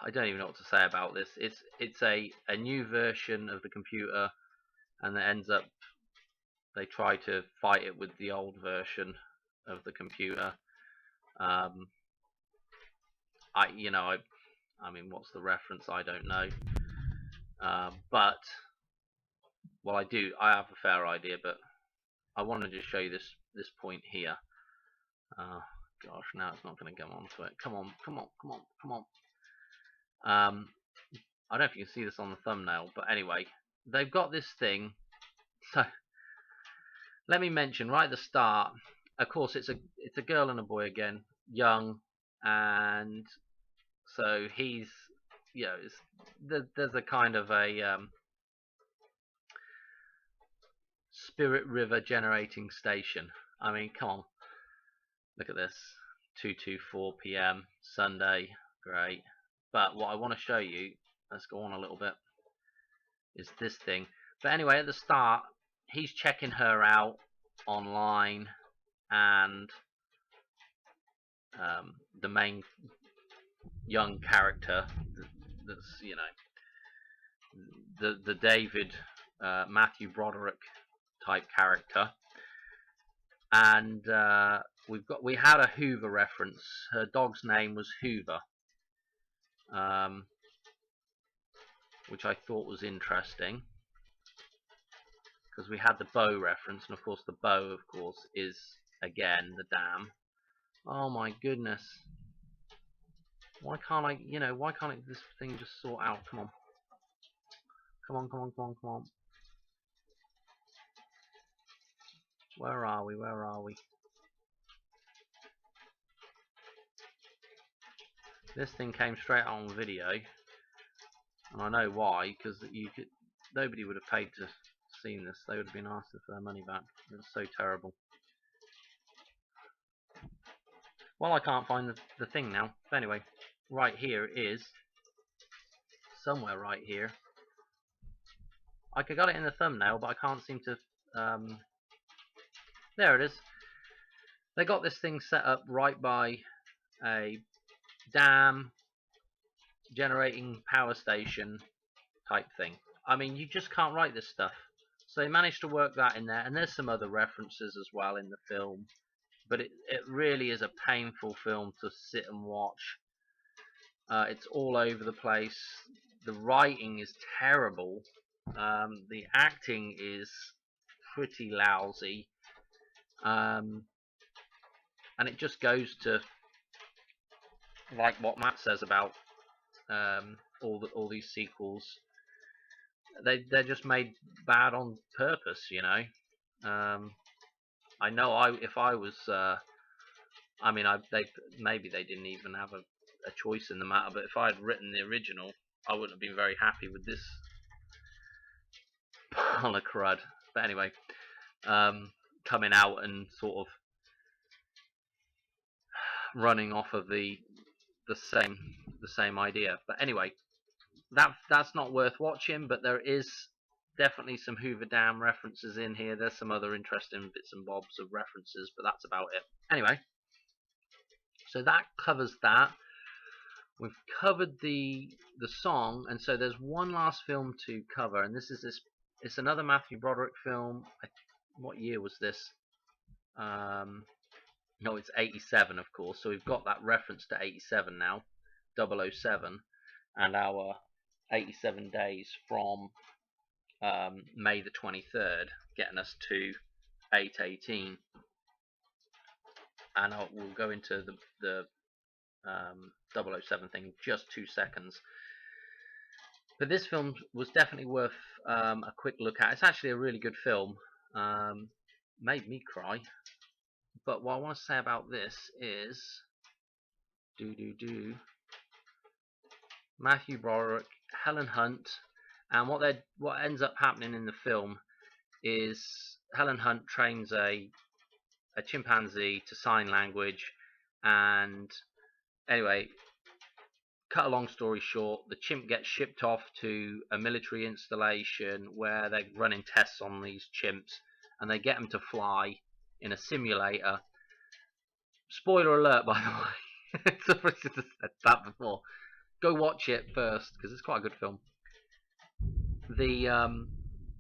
I don't even know what to say about this. It's a new version of the computer, and it ends up they try to fight it with the old version of the computer. I mean, what's the reference? I don't know. But well, I have a fair idea, but I want to just show you this point here. Gosh, now it's not going to go onto it. Come on. I don't know if you can see this on the thumbnail, but anyway, they've got this thing. So let me mention right at the start. Of course, it's a girl and a boy again, young, and so he's, you know, there's a kind of a Spirit River generating station. I mean, come on, look at this, 2:24 p.m. Sunday, great. But what I want to show you, let's go on a little bit, is this thing. But anyway, at the start, he's checking her out online, and the main young character, that's, you know, the David Matthew Broderick type character, and we had a Hoover reference. Her dog's name was Hoover, which I thought was interesting, because we had the bow reference, and of course the bow, of course, is again the dam. Oh my goodness, why can't this thing just sort out? Come on. Where are we? This thing came straight on video, and I know why, because nobody would have paid to seen this. They would have been asked for their money back. It was so terrible. Well, I can't find the thing now. But anyway, right here it is. Somewhere right here. I got it in the thumbnail, but I can't seem to... there it is. They got this thing set up right by a dam, generating power station type thing. I mean, you just can't write this stuff. So they managed to work that in there, and there's some other references as well in the film. But it really is a painful film to sit and watch. It's all over the place. The writing is terrible. The acting is pretty lousy. And it just goes to, like what Matt says about all these sequels. They're just made bad on purpose, you know. I know if I was, I mean, maybe they didn't even have a choice in the matter, but if I had written the original, I wouldn't have been very happy with this pile of crud. But anyway, coming out and sort of running off of the same idea. But anyway, that's not worth watching. But there is definitely some Hoover Dam references in here. There's some other interesting bits and bobs of references, but that's about it. Anyway, so that covers that. We've covered the song, and so there's one last film to cover, and it's another Matthew Broderick film. What year was this? No, it's 87, of course. So we've got that reference to 87 now, 007, and our 87 days from May the 23rd, getting us to 8/18. And we'll go into the 007 thing in just 2 seconds. But this film was definitely worth a quick look at. It's actually a really good film. Made me cry. But what I want to say about this is Matthew Broderick, Helen Hunt, and what ends up happening in the film is Helen Hunt trains a chimpanzee to sign language, and anyway, cut a long story short, the chimp gets shipped off to a military installation where they're running tests on these chimps, and they get them to fly in a simulator. Spoiler alert, by the way. I should have said that before. Go watch it first, because it's quite a good film.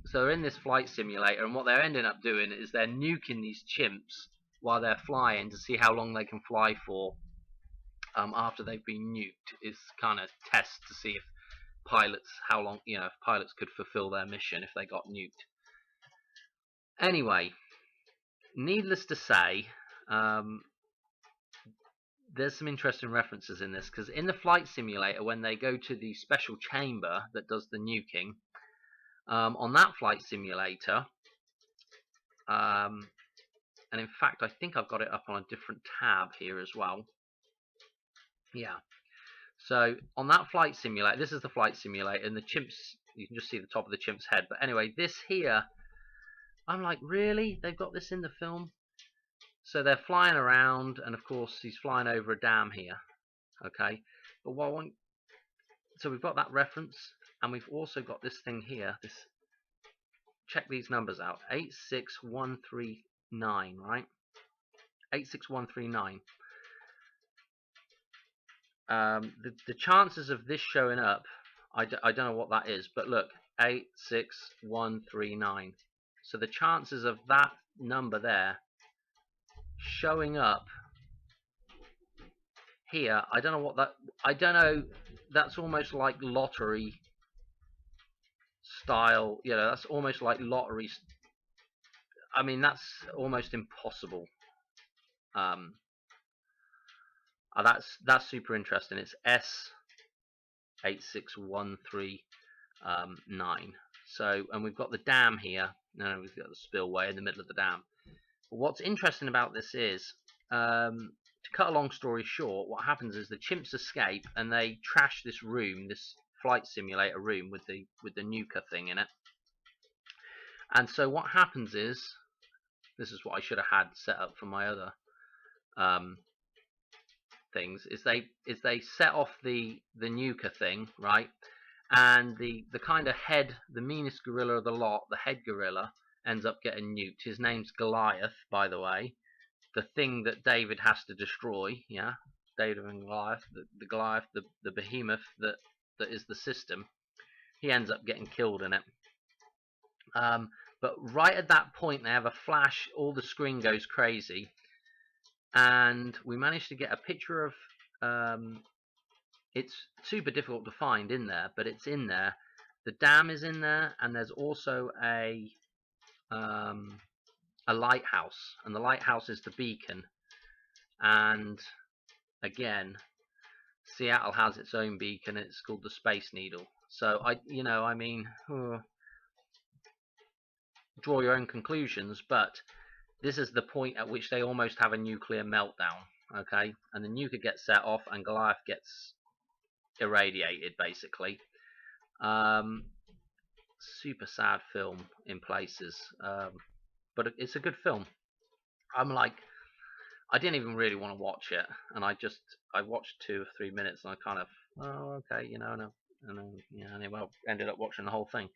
So they're in this flight simulator, and what they're ending up doing is they're nuking these chimps while they're flying to see how long they can fly for after they've been nuked. Is kind of test to see if if pilots could fulfill their mission if they got nuked. Anyway, needless to say, there's some interesting references in this, because in the flight simulator, when they go to the special chamber that does the nuking, on that flight simulator, and in fact I think I've got it up on a different tab here as well. Yeah, so on that flight simulator, this is the flight simulator, and the chimps, you can just see the top of the chimp's head. But anyway, this here, I'm like, really? They've got this in the film? So they're flying around, and of course he's flying over a dam here. Okay, but what I want, so we've got that reference, and we've also got this thing here. Check these numbers out. 86139, right? 86139. The chances of this showing up, I don't know what that is, but look, 86139. So the chances of that number there showing up here, I don't know what that, I don't know, that's almost like lottery style, that's almost like lottery. I mean, that's almost impossible. That's super interesting. It's S86139. So, and we've got the dam here. No, we've got the spillway in the middle of the dam. But what's interesting about this is, to cut a long story short, what happens is the chimps escape and they trash this room, this flight simulator room with the nuker thing in it. And so what happens is, this is what I should have had set up for my other things, is they set off the nuker thing, right? And the kind of head, the meanest gorilla of the lot, the head gorilla, ends up getting nuked. His name's Goliath, by the way. The thing that David has to destroy, yeah? David and Goliath, the Goliath, the behemoth that is the system. He ends up getting killed in it. But right at that point, they have a flash, all the screen goes crazy, and we managed to get a picture of, it's super difficult to find in there, but it's in there. The dam is in there, and there's also a lighthouse, and the lighthouse is the beacon. And again, Seattle has its own beacon, and it's called the Space Needle. So I mean, draw your own conclusions, but this is the point at which they almost have a nuclear meltdown, okay? And the nuker gets set off, and Goliath gets irradiated, basically. Super sad film in places, but it's a good film. I'm like, I didn't even really want to watch it, and I watched 2 or 3 minutes, and I kind of, oh, okay, anyway, I ended up watching the whole thing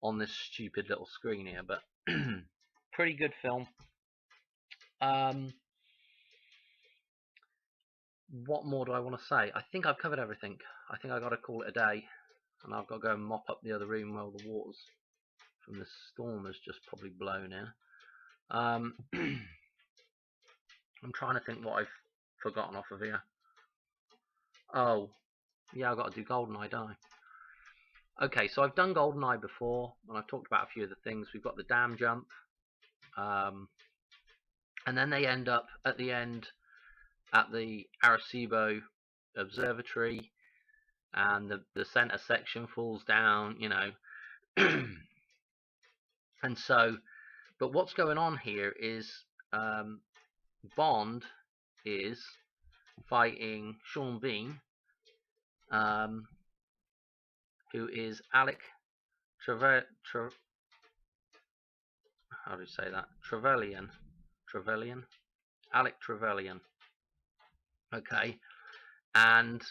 on this stupid little screen here, but pretty good film. What more do I want to say? I think I've covered everything. I think I've got to call it a day, and I've got to go and mop up the other room where all the waters from this storm has just probably blown in. I'm trying to think what I've forgotten off of here. Oh, yeah, I've got to do GoldenEye, don't I? Okay, so I've done GoldenEye before, and I've talked about a few of the things. We've got the dam jump, and then they end up at the end at the Arecibo Observatory, and the center section falls down, and so, but what's going on here is Bond is fighting Sean Bean, who is Alec how do you say that? Trevelyan. Alec Trevelyan. Okay, and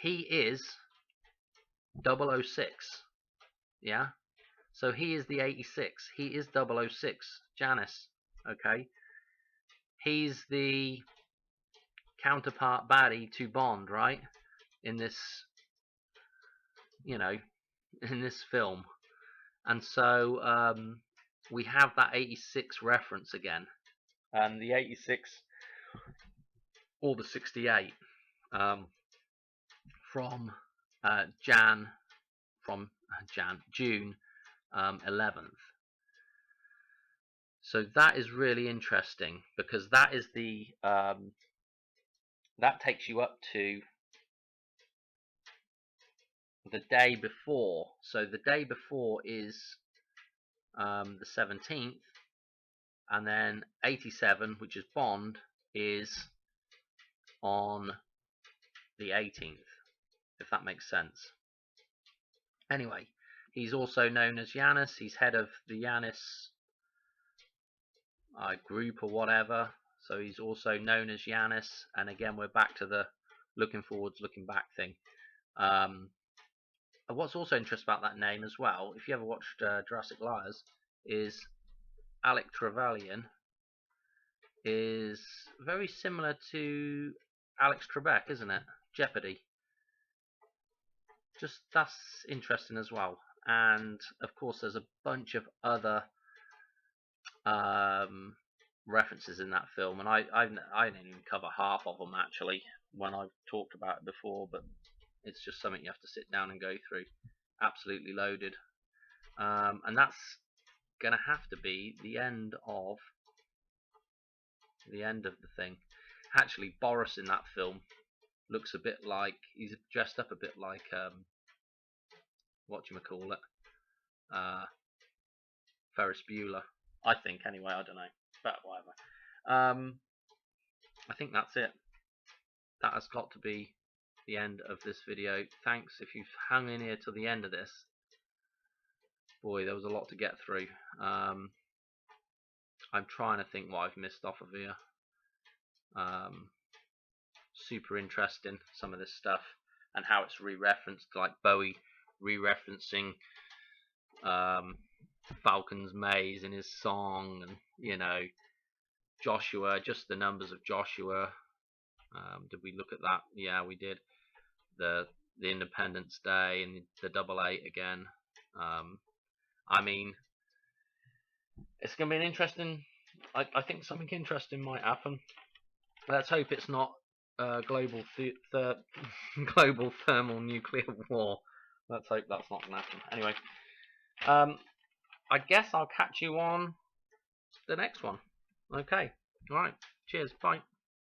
he is 006. Yeah, so he is the 86. He is 006. Janice. Okay, he's the counterpart baddie to Bond, right? In this, you know, in this film. And so we have that 86 reference again. And the 86 or the 68 from June 11th. So that is really interesting, because that is the that takes you up to the day before. So the day before is the 17th, and then 87, which is Bond, is on the 18th, if that makes sense. Anyway, he's also known as Yanis. He's head of the Yanis group or whatever, so he's also known as Yanis. And again, we're back to the looking forwards, looking back thing. What's also interesting about that name as well, if you ever watched Jurassic Liars, is Alec Trevelyan is very similar to Alex Trebek, isn't it? Jeopardy. Just, that's interesting as well. And of course there's a bunch of other references in that film, and I didn't even cover half of them actually when I've talked about it before, but it's just something you have to sit down and go through. Absolutely loaded. And that's gonna have to be the end of the thing. Actually, Boris in that film looks a bit like, he's dressed up a bit like whatchamacallit, Ferris Bueller, I think, anyway. I don't know, but whatever. I think that's it. That has got to be the end of this video. Thanks if you've hung in here till the end of this. Boy, there was a lot to get through. I'm trying to think what I've missed off of here. Super interesting, some of this stuff, and how it's re-referenced, like Bowie re-referencing Falcon's Maze in his song, and you know, Joshua, just the numbers of Joshua. Did we look at that? Yeah, we did. The Independence Day and the 88 again. I mean, it's going to be an interesting. I think something interesting might happen. Let's hope it's not global global thermal nuclear war. Let's hope that's not going to happen. Anyway, I guess I'll catch you on the next one. Okay. All right. Cheers. Bye.